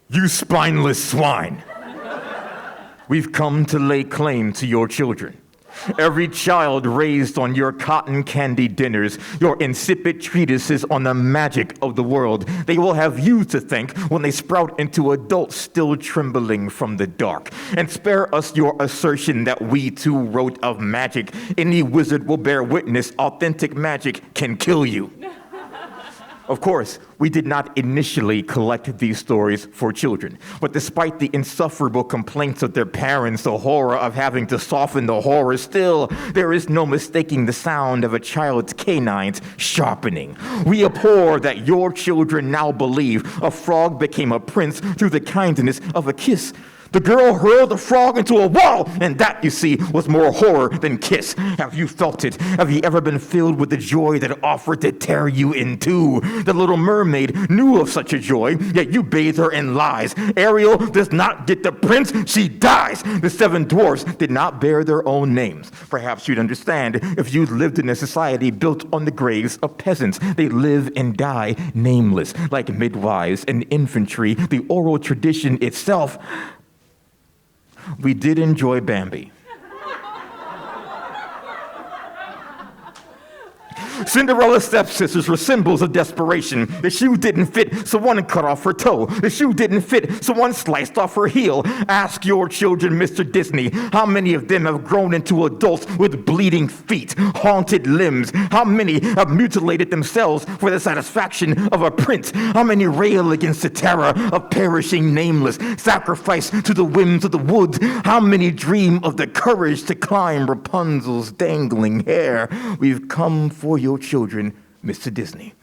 You spineless swine. We've come to lay claim to your children. Every child raised on your cotton candy dinners, your insipid treatises on the magic of the world, they will have you to thank when they sprout into adults still trembling from the dark. And spare us your assertion that we too wrote of magic. Any wizard will bear witness authentic magic can kill you. Of course, we did not initially collect these stories for children, but despite the insufferable complaints of their parents, the horror of having to soften the horror still, there is no mistaking the sound of a child's canines sharpening. We abhor that your children now believe a frog became a prince through the kindness of a kiss. The girl hurled the frog into a wall, and that, you see, was more horror than kiss. Have you felt it? Have you ever been filled with the joy that offered to tear you in two? The little mermaid knew of such a joy, yet you bathe her in lies. Ariel does not get the prince, she dies. The 7 dwarfs did not bear their own names. Perhaps you'd understand if you lived in a society built on the graves of peasants. They live and die nameless, like midwives and infantry, the oral tradition itself. We did enjoy Bambi. Cinderella's stepsisters were symbols of desperation. The shoe didn't fit, so one cut off her toe. The shoe didn't fit, so one sliced off her heel. Ask your children, Mr. Disney, how many of them have grown into adults with bleeding feet, haunted limbs? How many have mutilated themselves for the satisfaction of a prince? How many rail against the terror of perishing nameless, sacrifice to the whims of the woods? How many dream of the courage to climb Rapunzel's dangling hair? We've come for your children, Mr. Disney.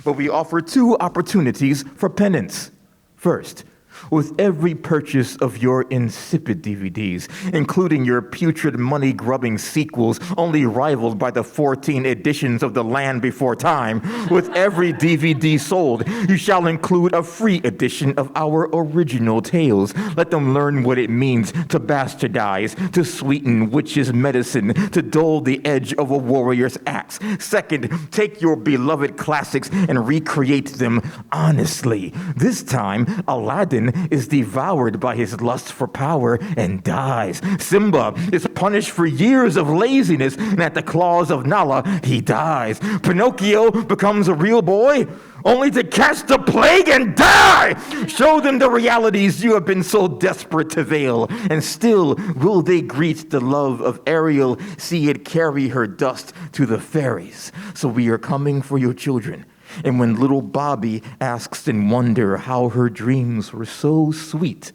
But we offer 2 opportunities for penance. First, with every purchase of your insipid DVDs, including your putrid money-grubbing sequels only rivaled by the 14 editions of The Land Before Time, with every DVD sold, you shall include a free edition of our original tales. Let them learn what it means to bastardize, to sweeten witches' medicine, to dull the edge of a warrior's axe. Second, take your beloved classics and recreate them honestly. This time, Aladdin is devoured by his lust for power and dies. Simba is punished for years of laziness, and at the claws of Nala, he dies. Pinocchio becomes a real boy, only to catch the plague and die. Show them the realities you have been so desperate to veil, and still will they greet the love of Ariel, see it carry her dust to the fairies. So we are coming for your children. And when little Bobby asks in wonder how her dreams were so sweet,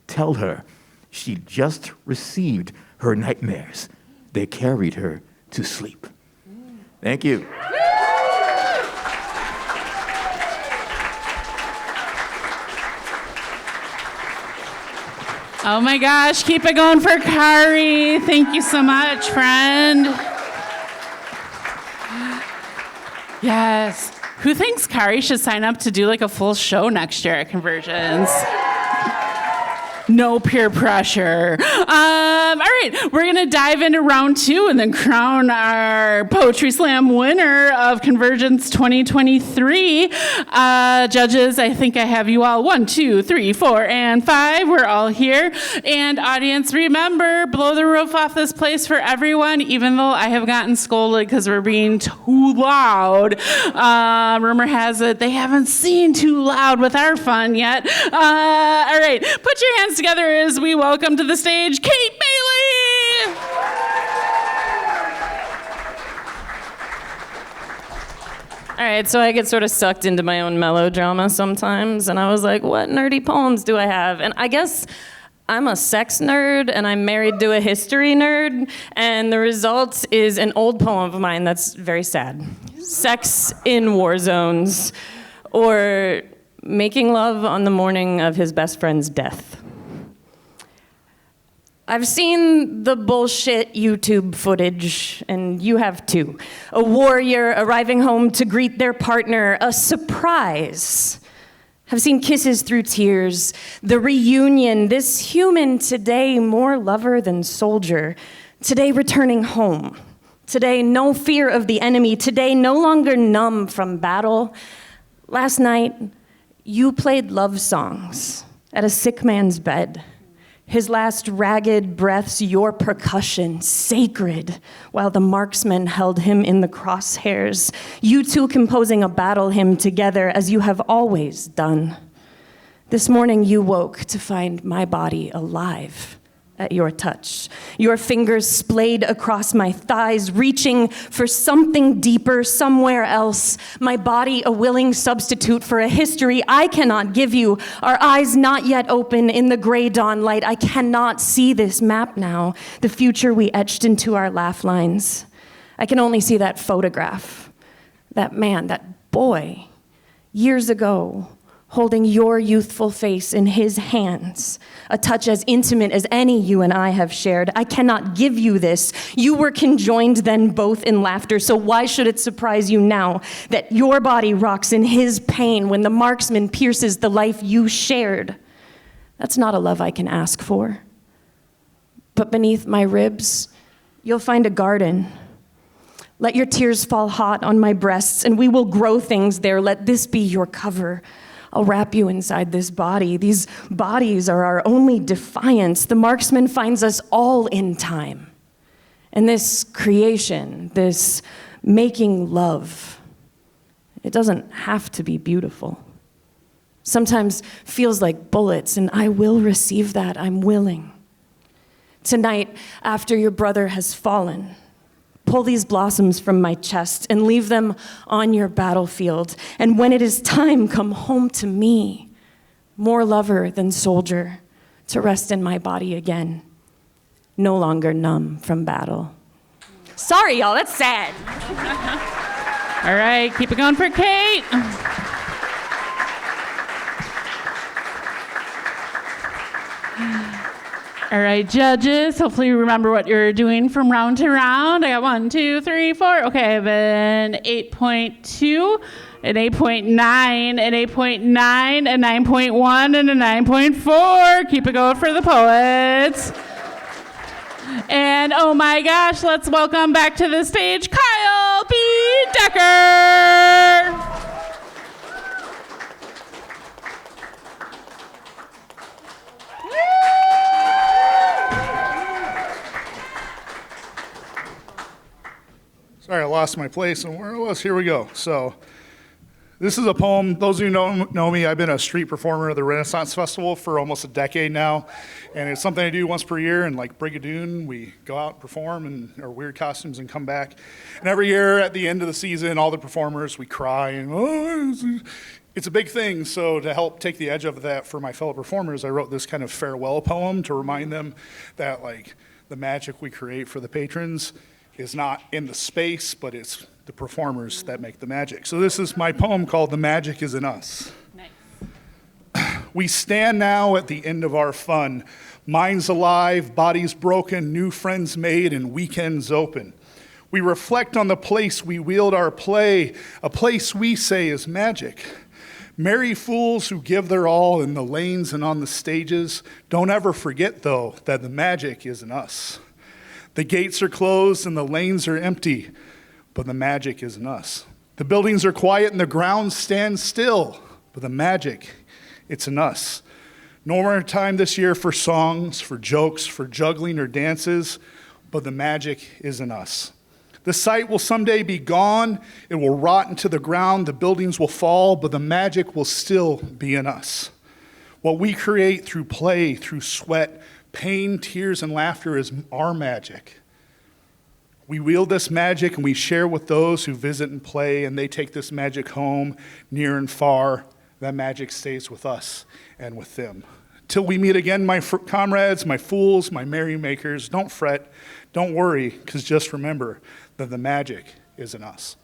tell her she just received her nightmares. They carried her to sleep. Thank you. Oh my gosh, keep it going for Kari. Thank you so much, friend. Yes. Who thinks Kari should sign up to do like a full show next year at CONvergence? No peer pressure. All right, we're gonna dive into round 2 and then crown our Poetry Slam winner of CONvergence 2023. Judges, I think I have you all 1, 2, 3, 4, and 5. We're all here. And audience, remember, blow the roof off this place for everyone, even though I have gotten scolded because we're being too loud. Rumor has it they haven't seen too loud with our fun yet. All right, put your hands together as we welcome to the stage Kate Bailey. All right, so I get sort of sucked into my own melodrama sometimes, and I was like, what nerdy poems do I have? And I guess I'm a sex nerd, and I'm married to a history nerd, and the result is an old poem of mine that's very sad. Sex in war zones, or making love on the morning of his best friend's death. I've seen the bullshit YouTube footage, and you have too. A warrior arriving home to greet their partner, a surprise. I've seen kisses through tears, the reunion, this human today more lover than soldier, today returning home, today no fear of the enemy, today no longer numb from battle. Last night, you played love songs at a sick man's bed. His last ragged breaths, your percussion, sacred, while the marksman held him in the crosshairs. You two composing a battle hymn together as you have always done. This morning you woke to find my body alive at your touch. Your fingers splayed across my thighs, reaching for something deeper somewhere else. My body a willing substitute for a history I cannot give you. Our eyes not yet open in the gray dawn light. I cannot see this map now, the future we etched into our laugh lines. I can only see that photograph, that man, that boy, years ago, holding your youthful face in his hands, a touch as intimate as any you and I have shared. I cannot give you this. You were conjoined then both in laughter, so why should it surprise you now that your body rocks in his pain when the marksman pierces the life you shared? That's not a love I can ask for. But beneath my ribs, you'll find a garden. Let your tears fall hot on my breasts, and we will grow things there. Let this be your cover. I'll wrap you inside this body. These bodies are our only defiance. The marksman finds us all in time. And this creation, this making love. It doesn't have to be beautiful. Sometimes feels like bullets, and I will receive that. I'm willing. Tonight, after your brother has fallen, pull these blossoms from my chest and leave them on your battlefield. And when it is time, come home to me, more lover than soldier, to rest in my body again, no longer numb from battle. Sorry, y'all, that's sad. All right, keep it going for Kate. All right, judges, hopefully you remember what you're doing from round to round. I got 1, 2, 3, 4. Okay, I have an 8.2, an 8.9, an 8.9, a 9.1, and a 9.4. Keep it going for the poets. And oh my gosh, let's welcome back to the stage Kyle B. Decker. Sorry, I lost my place and where I was. Here we go. So this is a poem. Those of you who know me, I've been a street performer at the Renaissance Festival for almost a decade now. And it's something I do once per year. And like Brigadoon, we go out and perform in our weird costumes and come back. And every year at the end of the season, all the performers, we cry and, oh, it's a big thing. So to help take the edge of that for my fellow performers, I wrote this kind of farewell poem to remind them that like the magic we create for the patrons is not in the space, but it's the performers that make the magic. So this is my poem called The Magic Is in Us. Nice. We stand now at the end of our fun. Minds alive, bodies broken, new friends made, and weekends open. We reflect on the place we wield our play, a place we say is magic. Merry fools who give their all in the lanes and on the stages. Don't ever forget, though, that the magic is in us. The gates are closed and the lanes are empty, but the magic is in us. The buildings are quiet and the ground stands still, but the magic, it's in us. No more time this year for songs, for jokes, for juggling or dances, but the magic is in us. The site will someday be gone, it will rot into the ground, the buildings will fall, but the magic will still be in us. What we create through play, through sweat, pain, tears, and laughter is our magic. We wield this magic and we share with those who visit and play, and they take this magic home, near and far. That magic stays with us and with them. Till we meet again, my comrades, my fools, my merrymakers, don't fret, don't worry, because just remember that the magic is in us.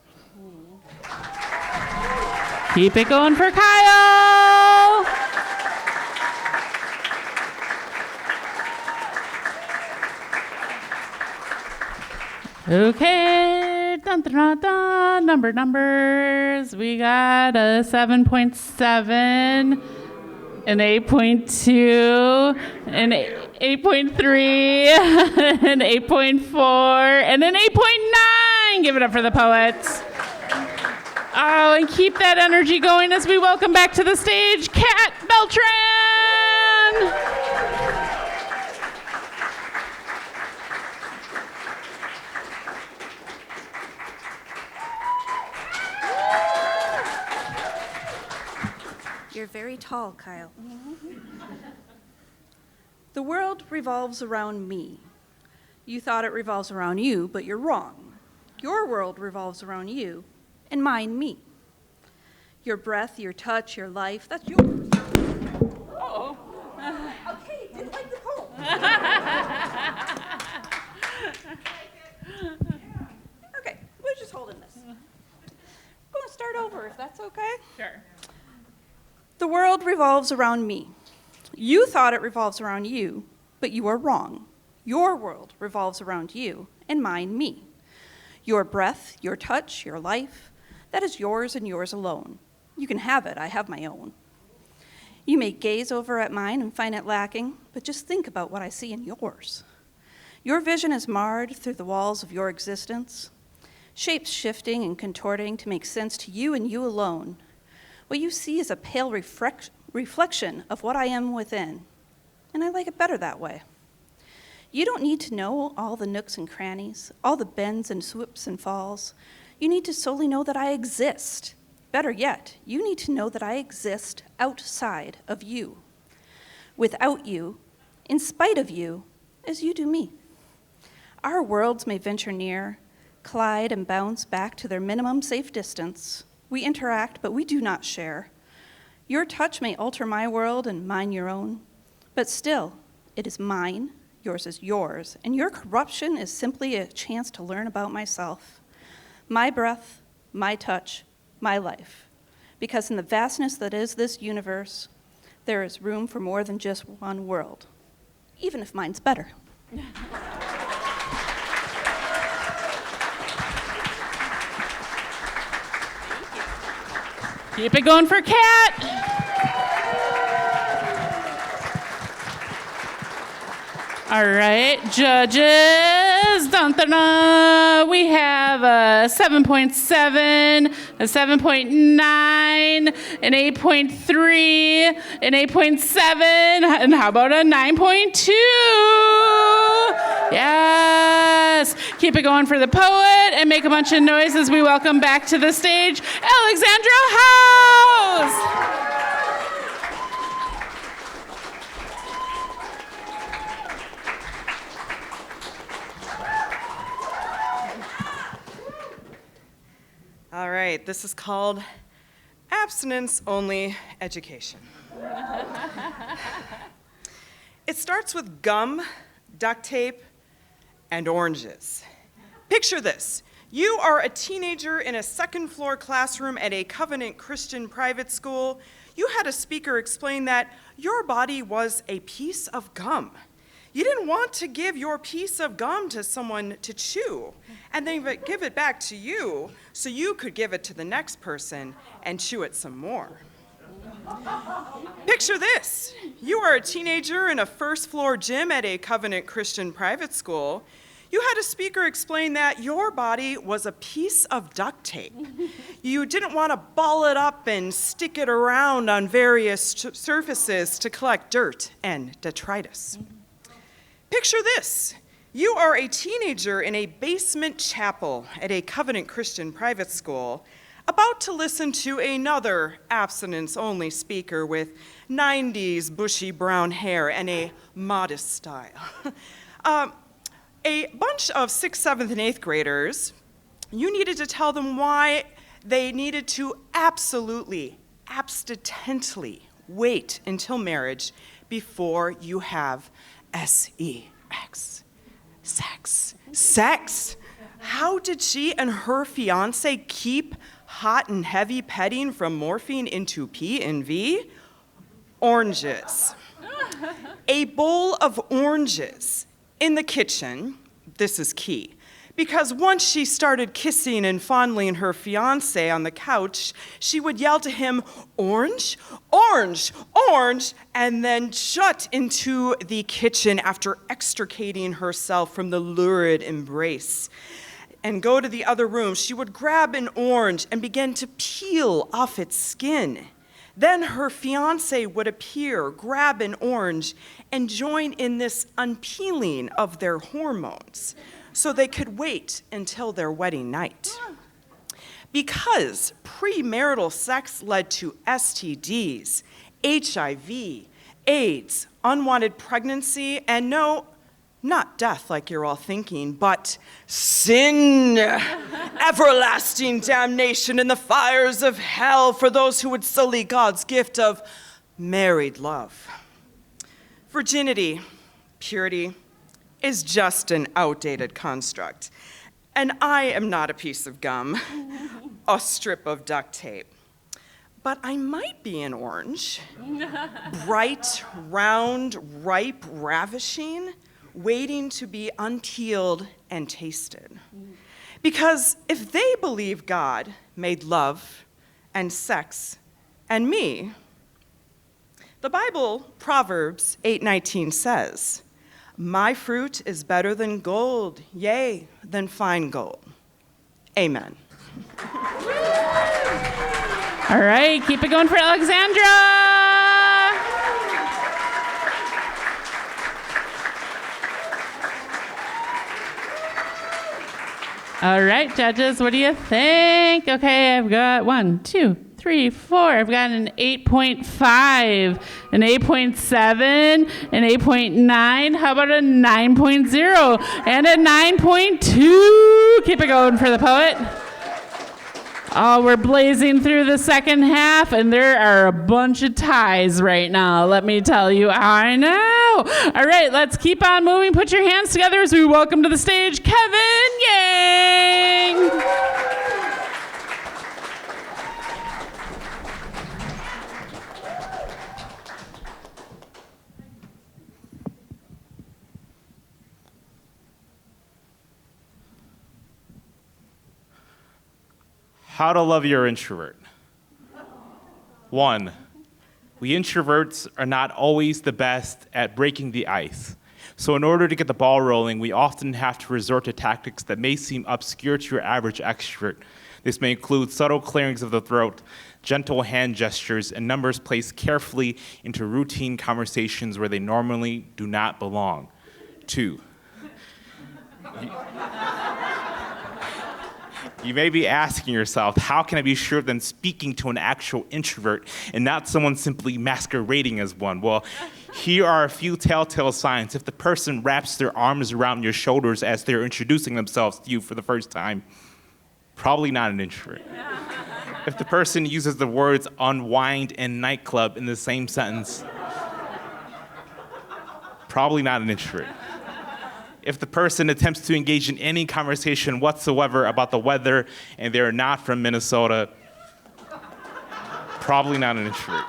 Keep it going for Kyle. Okay, dun, dun, dun, dun. Numbers. We got a 7.7, an 8.2, an 8.3, an 8.4, and an 8.9. Give it up for the poets. Oh, and keep that energy going as we welcome back to the stage Kat Beltran. You're very tall, Kyle. The world revolves around me. You thought it revolves around you, but you're wrong. Your world revolves around you, and mine me. Your breath, your touch, your life, that's yours. Uh-oh. Okay, didn't like the poem. Okay, we're just holding this. I'm going to start over if that's okay. Sure. The world revolves around me. You thought it revolves around you, but you are wrong. Your world revolves around you, and mine me. Your breath, your touch, your life, that is yours and yours alone. You can have it, I have my own. You may gaze over at mine and find it lacking, but just think about what I see in yours. Your vision is marred through the walls of your existence, shapes shifting and contorting to make sense to you and you alone. What you see is a pale reflection of what I am within, and I like it better that way. You don't need to know all the nooks and crannies, all the bends and swoops and falls. You need to solely know that I exist. Better yet, you need to know that I exist outside of you. Without you, in spite of you, as you do me. Our worlds may venture near, collide and bounce back to their minimum safe distance. We interact, but we do not share. Your touch may alter my world and mine your own, but still, it is mine, yours is yours, and your corruption is simply a chance to learn about myself. My breath, my touch, my life. Because in the vastness that is this universe, there is room for more than just one world, even if mine's better. Keep it going for Kat. All right, judges. Dun, dun, dun. We have a 7.7, a 7.9, an 8.3, an 8.7, and how about a 9.2? Yes. Keep it going for the poet and make a bunch of noise as we welcome back to the stage Alexandra House. All right, this is called abstinence-only education. It starts with gum, duct tape, and oranges. Picture this. You are a teenager in a second-floor classroom at a Covenant Christian private school. You had a speaker explain that your body was a piece of gum. You didn't want to give your piece of gum to someone to chew and then give it back to you so you could give it to the next person and chew it some more. Picture this. You are a teenager in a first-floor gym at a Covenant Christian private school. You had a speaker explain that your body was a piece of duct tape. You didn't want to ball it up and stick it around on various surfaces to collect dirt and detritus. Picture this. You are a teenager in a basement chapel at a Covenant Christian private school, about to listen to another abstinence-only speaker with 90s bushy brown hair and a modest style. A bunch of 6th, 7th, and 8th graders, you needed to tell them why they needed to absolutely, abstinently wait until marriage before you have sex. Sex. Sex. How did she and her fiance keep hot and heavy petting from morphine into P&V? Oranges. A bowl of oranges in the kitchen. This is key. Because once she started kissing and fondling her fiance on the couch, she would yell to him, "Orange, orange, orange," and then shut into the kitchen after extricating herself from the lurid embrace. And go to the other room. She would grab an orange and begin to peel off its skin. Then her fiance would appear, grab an orange, and join in this unpeeling of their hormones, so they could wait until their wedding night. Because premarital sex led to STDs, HIV, AIDS, unwanted pregnancy, and no, not death like you're all thinking, but sin, everlasting damnation in the fires of hell for those who would sully God's gift of married love. Virginity, purity, is just an outdated construct. And I am not a piece of gum, a strip of duct tape. But I might be an orange, bright, round, ripe, ravishing, waiting to be unpeeled and tasted. Because if they believe God made love and sex and me, the Bible, Proverbs 8:19 says, "My fruit is better than gold, yea, than fine gold." Amen. All right, keep it going for Alexandra. All right, judges, what do you think? Okay, I've got 1, 2, 3, 4. I've got an 8.5, an 8.7, an 8.9. How about a 9.0 and a 9.2? Keep it going for the poet. Oh, we're blazing through the second half, and there are a bunch of ties right now, let me tell you. I know. All right, let's keep on moving. Put your hands together as we welcome to the stage Kevin Yang. How to love your introvert. 1, we introverts are not always the best at breaking the ice. So in order to get the ball rolling, we often have to resort to tactics that may seem obscure to your average extrovert. This may include subtle clearings of the throat, gentle hand gestures, and numbers placed carefully into routine conversations where they normally do not belong. 2, you may be asking yourself, how can I be sure that I'm speaking to an actual introvert and not someone simply masquerading as one? Well, here are a few telltale signs. If the person wraps their arms around your shoulders as they're introducing themselves to you for the first time, probably not an introvert. If the person uses the words unwind and nightclub in the same sentence, probably not an introvert. If the person attempts to engage in any conversation whatsoever about the weather and they're not from Minnesota, probably not an introvert.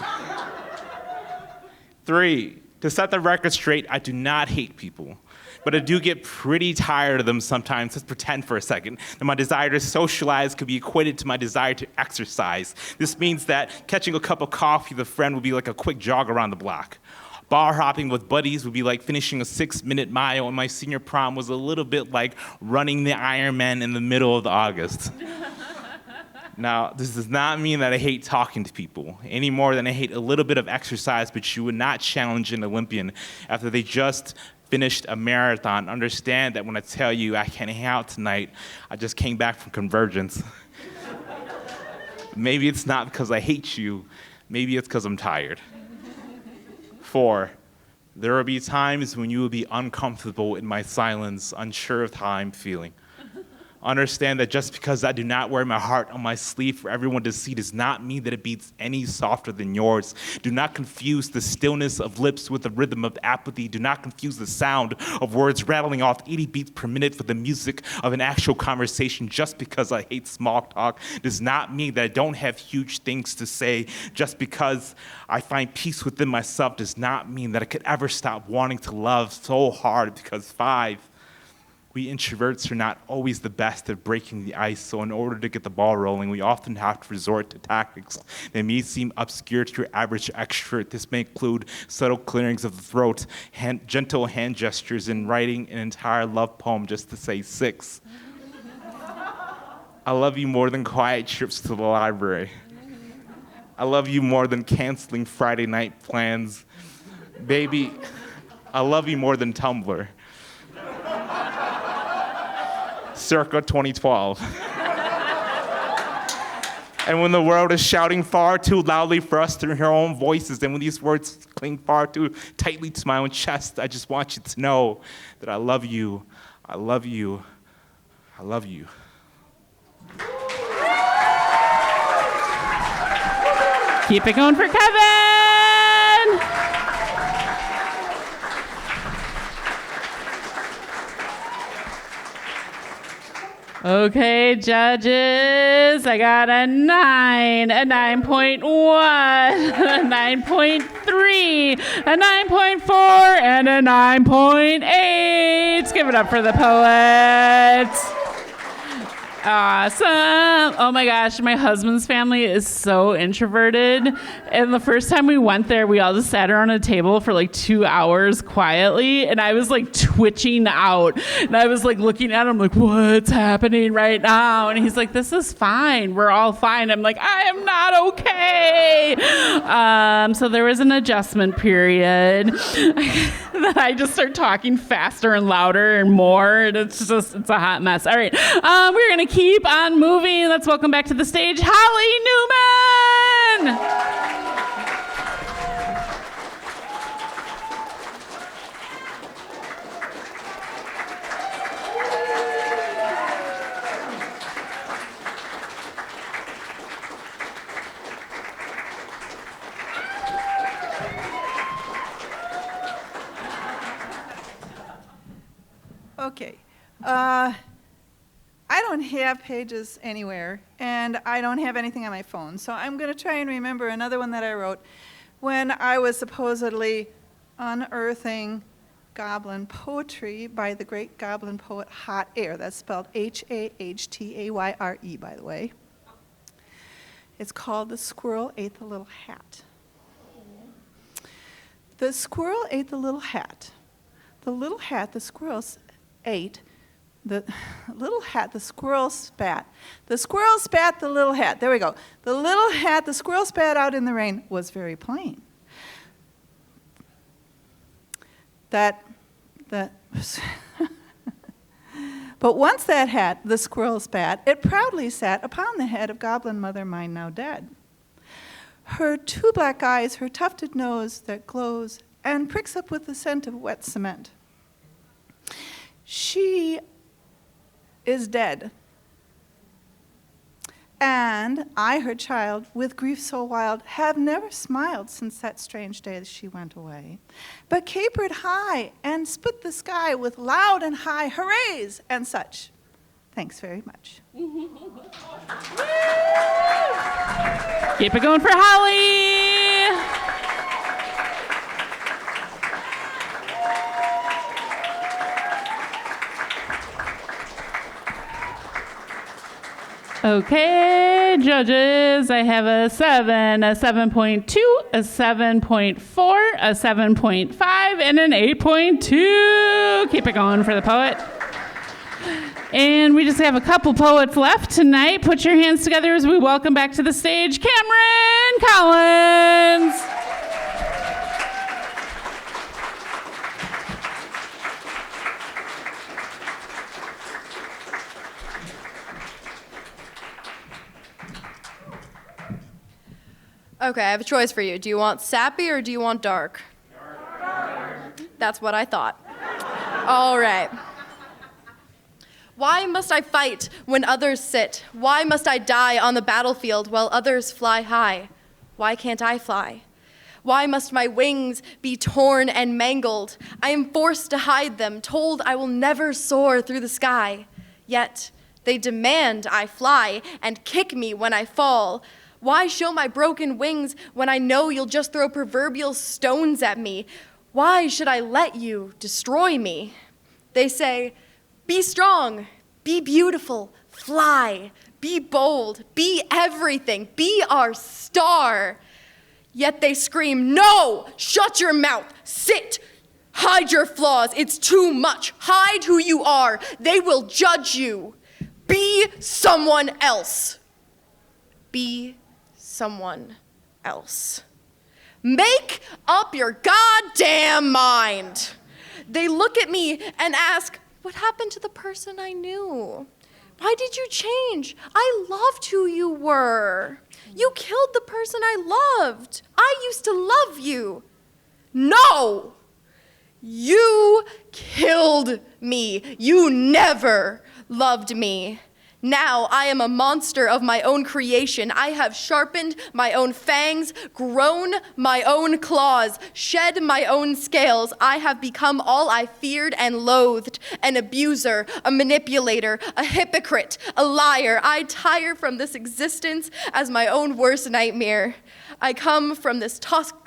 3, to set the record straight, I do not hate people, but I do get pretty tired of them sometimes. Let's pretend for a second that my desire to socialize could be equated to my desire to exercise. This means that catching a cup of coffee with a friend would be like a quick jog around the block. Bar hopping with buddies would be like finishing a 6-minute mile, and my senior prom was a little bit like running the Ironman in the middle of August. Now, this does not mean that I hate talking to people any more than I hate a little bit of exercise, but you would not challenge an Olympian after they just finished a marathon. Understand that when I tell you I can't hang out tonight, I just came back from CONvergence. Maybe it's not because I hate you, maybe it's because I'm tired. 4, there will be times when you will be uncomfortable in my silence, unsure of how I'm feeling. Understand that just because I do not wear my heart on my sleeve for everyone to see does not mean that it beats any softer than yours. Do not confuse the stillness of lips with the rhythm of apathy. Do not confuse the sound of words rattling off 80 beats per minute for the music of an actual conversation. Just because I hate small talk does not mean that I don't have huge things to say. Just because I find peace within myself does not mean that I could ever stop wanting to love so hard. Because 5, we introverts are not always the best at breaking the ice, so in order to get the ball rolling, we often have to resort to tactics that may seem obscure to your average extrovert. This may include subtle clearings of the throat, gentle hand gestures, and writing an entire love poem just to say 6. I love you more than quiet trips to the library. I love you more than canceling Friday night plans. Baby, I love you more than Tumblr. Circa 2012. And when the world is shouting far too loudly for us to hear our own voices, and when these words cling far too tightly to my own chest, I just want you to know that I love you, I love you, I love you. Keep it going for Kevin! Okay, judges, I got a 9, a 9.1, a 9.3, a 9.4, and a 9.8. Give it up for the poets. Awesome. Oh my gosh, my husband's family is so introverted. And the first time we went there, we all just sat around a table for like 2 hours quietly. And I was like twitching out. And I was like looking at him like, what's happening right now? And he's like, this is fine. We're all fine. I'm like, I am not okay. So there was an adjustment period. Then I just start talking faster and louder and more. And it's a hot mess. All right. We're going to keep on moving. Let's welcome back to the stage, Holly Newman. Okay. I don't have pages anywhere, and I don't have anything on my phone. So I'm going to try and remember another one that I wrote when I was supposedly unearthing goblin poetry by the great goblin poet Hot Air. That's spelled Hahtayre, by the way. It's called The Squirrel Ate the Little Hat. The squirrel ate the little hat. The little hat the squirrel ate. The little hat the squirrel spat. The squirrel spat the little hat. There we go. The little hat the squirrel spat out in the rain was very plain. But once that hat the squirrel spat, it proudly sat upon the head of goblin mother mine now dead. Her 2 black eyes, her tufted nose that glows and pricks up with the scent of wet cement. She is dead. And I, her child, with grief so wild, have never smiled since that strange day that she went away, but capered high and split the sky with loud and high hoorays and such. Thanks very much. Keep it going for Holly. Okay, judges, I have a 7, a 7.2, a 7.4, a 7.5, and an 8.2. Keep it going for the poet. And we just have a couple poets left tonight. Put your hands together as we welcome back to the stage Cameron Collins. Okay, I have a choice for you. Do you want sappy or do you want dark? Dark. That's what I thought. All right. Why must I fight when others sit? Why must I die on the battlefield while others fly high? Why can't I fly? Why must my wings be torn and mangled? I am forced to hide them, told I will never soar through the sky. Yet they demand I fly and kick me when I fall. Why show my broken wings when I know you'll just throw proverbial stones at me? Why should I let you destroy me? They say, be strong, be beautiful, fly, be bold, be everything, be our star. Yet they scream, no, shut your mouth, sit, hide your flaws, it's too much, hide who you are, they will judge you. Be someone else. Be someone else. Make up your goddamn mind. They look at me and ask, what happened to the person I knew? Why did you change? I loved who you were. You killed the person I loved. I used to love you. No! You killed me. You never loved me. Now I am a monster of my own creation. I have sharpened my own fangs, grown my own claws, shed my own scales. I have become all I feared and loathed, an abuser, a manipulator, a hypocrite, a liar. I tire from this existence as my own worst nightmare. I come from this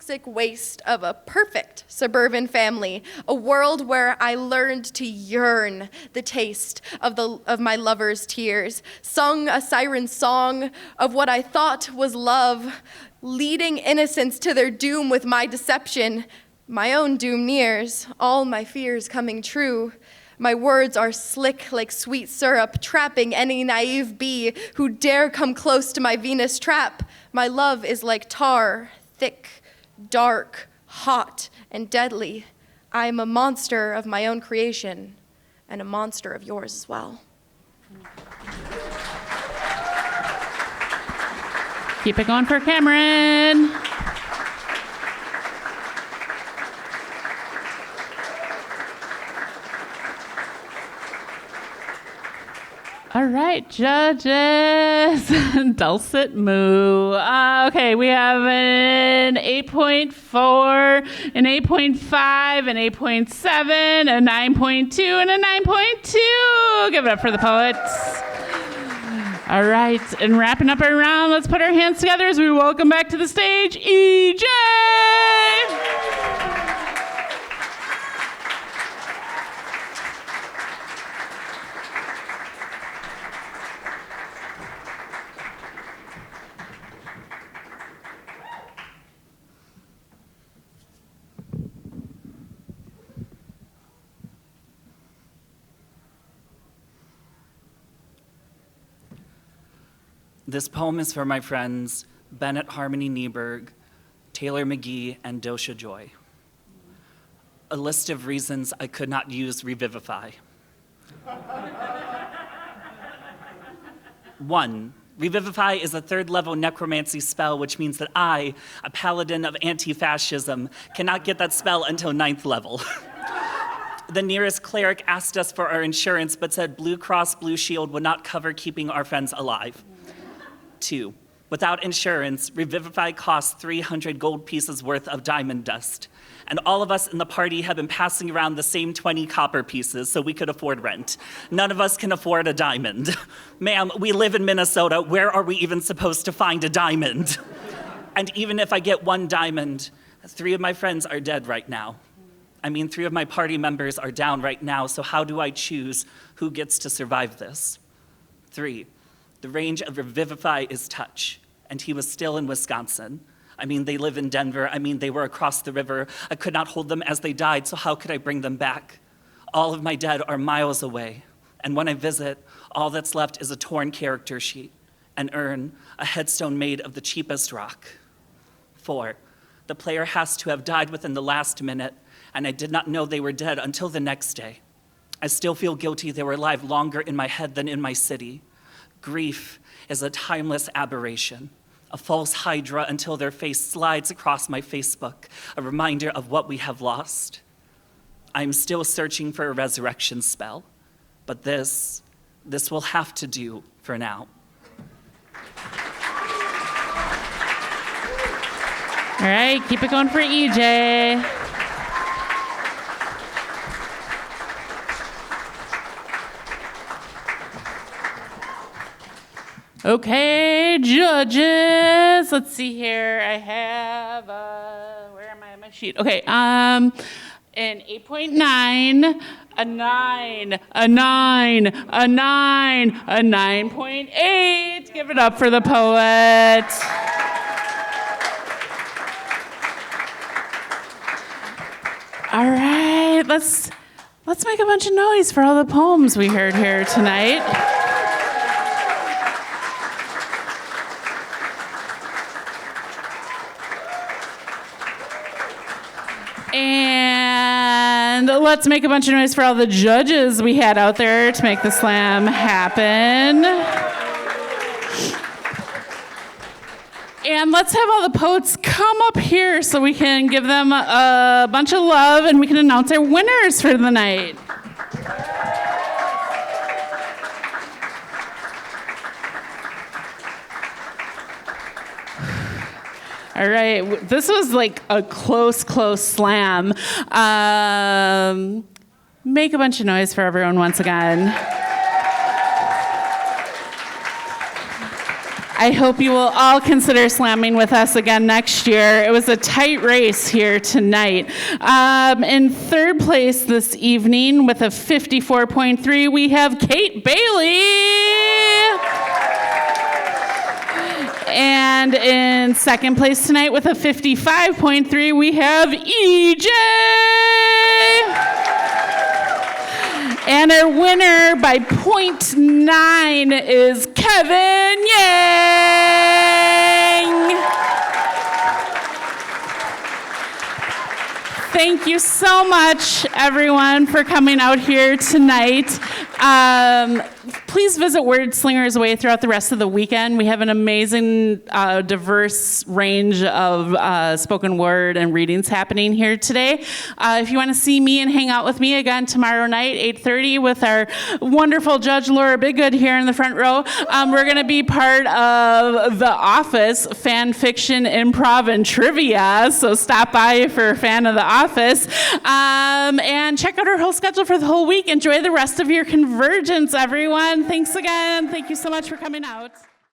toxic waste of a perfect suburban family, a world where I learned to yearn the taste of my lover's tears, sung a siren song of what I thought was love, leading innocents to their doom with my deception. My own doom nears, all my fears coming true. My words are slick like sweet syrup, trapping any naive bee who dare come close to my Venus trap. My love is like tar, thick, dark, hot, and deadly. I am a monster of my own creation, and a monster of yours as well. Keep it going for Cameron. All right, judges. Dulcet moo. Okay, we have an 8.4, an 8.5, an 8.7, a 9.2, and a 9.2. Give it up for the poets. All right, and wrapping up our round, let's put our hands together as we welcome back to the stage, EJ. This poem is for my friends Bennett Harmony Nieberg, Taylor McGee, and Dosha Joy. A list of reasons I could not use Revivify. 1. Revivify is a third-level necromancy spell, which means that I, a paladin of anti-fascism, cannot get that spell until 9th level. The nearest cleric asked us for our insurance, but said Blue Cross Blue Shield would not cover keeping our friends alive. 2. Without insurance, Revivify costs 300 gold pieces worth of diamond dust. And all of us in the party have been passing around the same 20 copper pieces so we could afford rent. None of us can afford a diamond. Ma'am, we live in Minnesota. Where are we even supposed to find a diamond? And even if I get 1 diamond, 3 of my friends are dead right now. I mean, 3 of my party members are down right now, so how do I choose who gets to survive this? 3. The range of Revivify is touch, and he was still in Wisconsin. I mean, they live in Denver. I mean, they were across the river. I could not hold them as they died, so how could I bring them back? All of my dead are miles away, and when I visit, all that's left is a torn character sheet, an urn, a headstone made of the cheapest rock. 4. The player has to have died within the last minute, and I did not know they were dead until the next day. I still feel guilty they were alive longer in my head than in my city. Grief is a timeless aberration, a false hydra until their face slides across my Facebook, a reminder of what we have lost. I am still searching for a resurrection spell, but this will have to do for now. All right, keep it going for EJ. Okay, judges. Let's see here. I have, where am I on my sheet? Okay, an 8.9, a 9, a 9, a 9, a 9.8. Give it up for the poet. All right, let's make a bunch of noise for all the poems we heard here tonight. And let's make a bunch of noise for all the judges we had out there to make the slam happen. And let's have all the poets come up here so we can give them a bunch of love and we can announce our winners for the night. All right, this was like a close slam. Make a bunch of noise for everyone once again. I hope you will all consider slamming with us again next year. It was a tight race here tonight. In third place this evening with a 54.3, we have Kate Bailey. And in second place tonight with a 55.3, we have EJ. And our winner by 0.9 is Kevin Yang. Thank you so much, everyone, for coming out here tonight. Please visit Wordslinger's Way throughout the rest of the weekend. We have an amazing, diverse range of spoken word and readings happening here today. If you want to see me and hang out with me again tomorrow night, 8:30, with our wonderful Judge Laura Bidgood here in the front row, we're going to be part of The Office fan fiction, improv, and trivia. So stop by if you're a fan of The Office, and check out our whole schedule for the whole week. Enjoy the rest of your convergence, everyone. Thanks again. Thank you so much for coming out.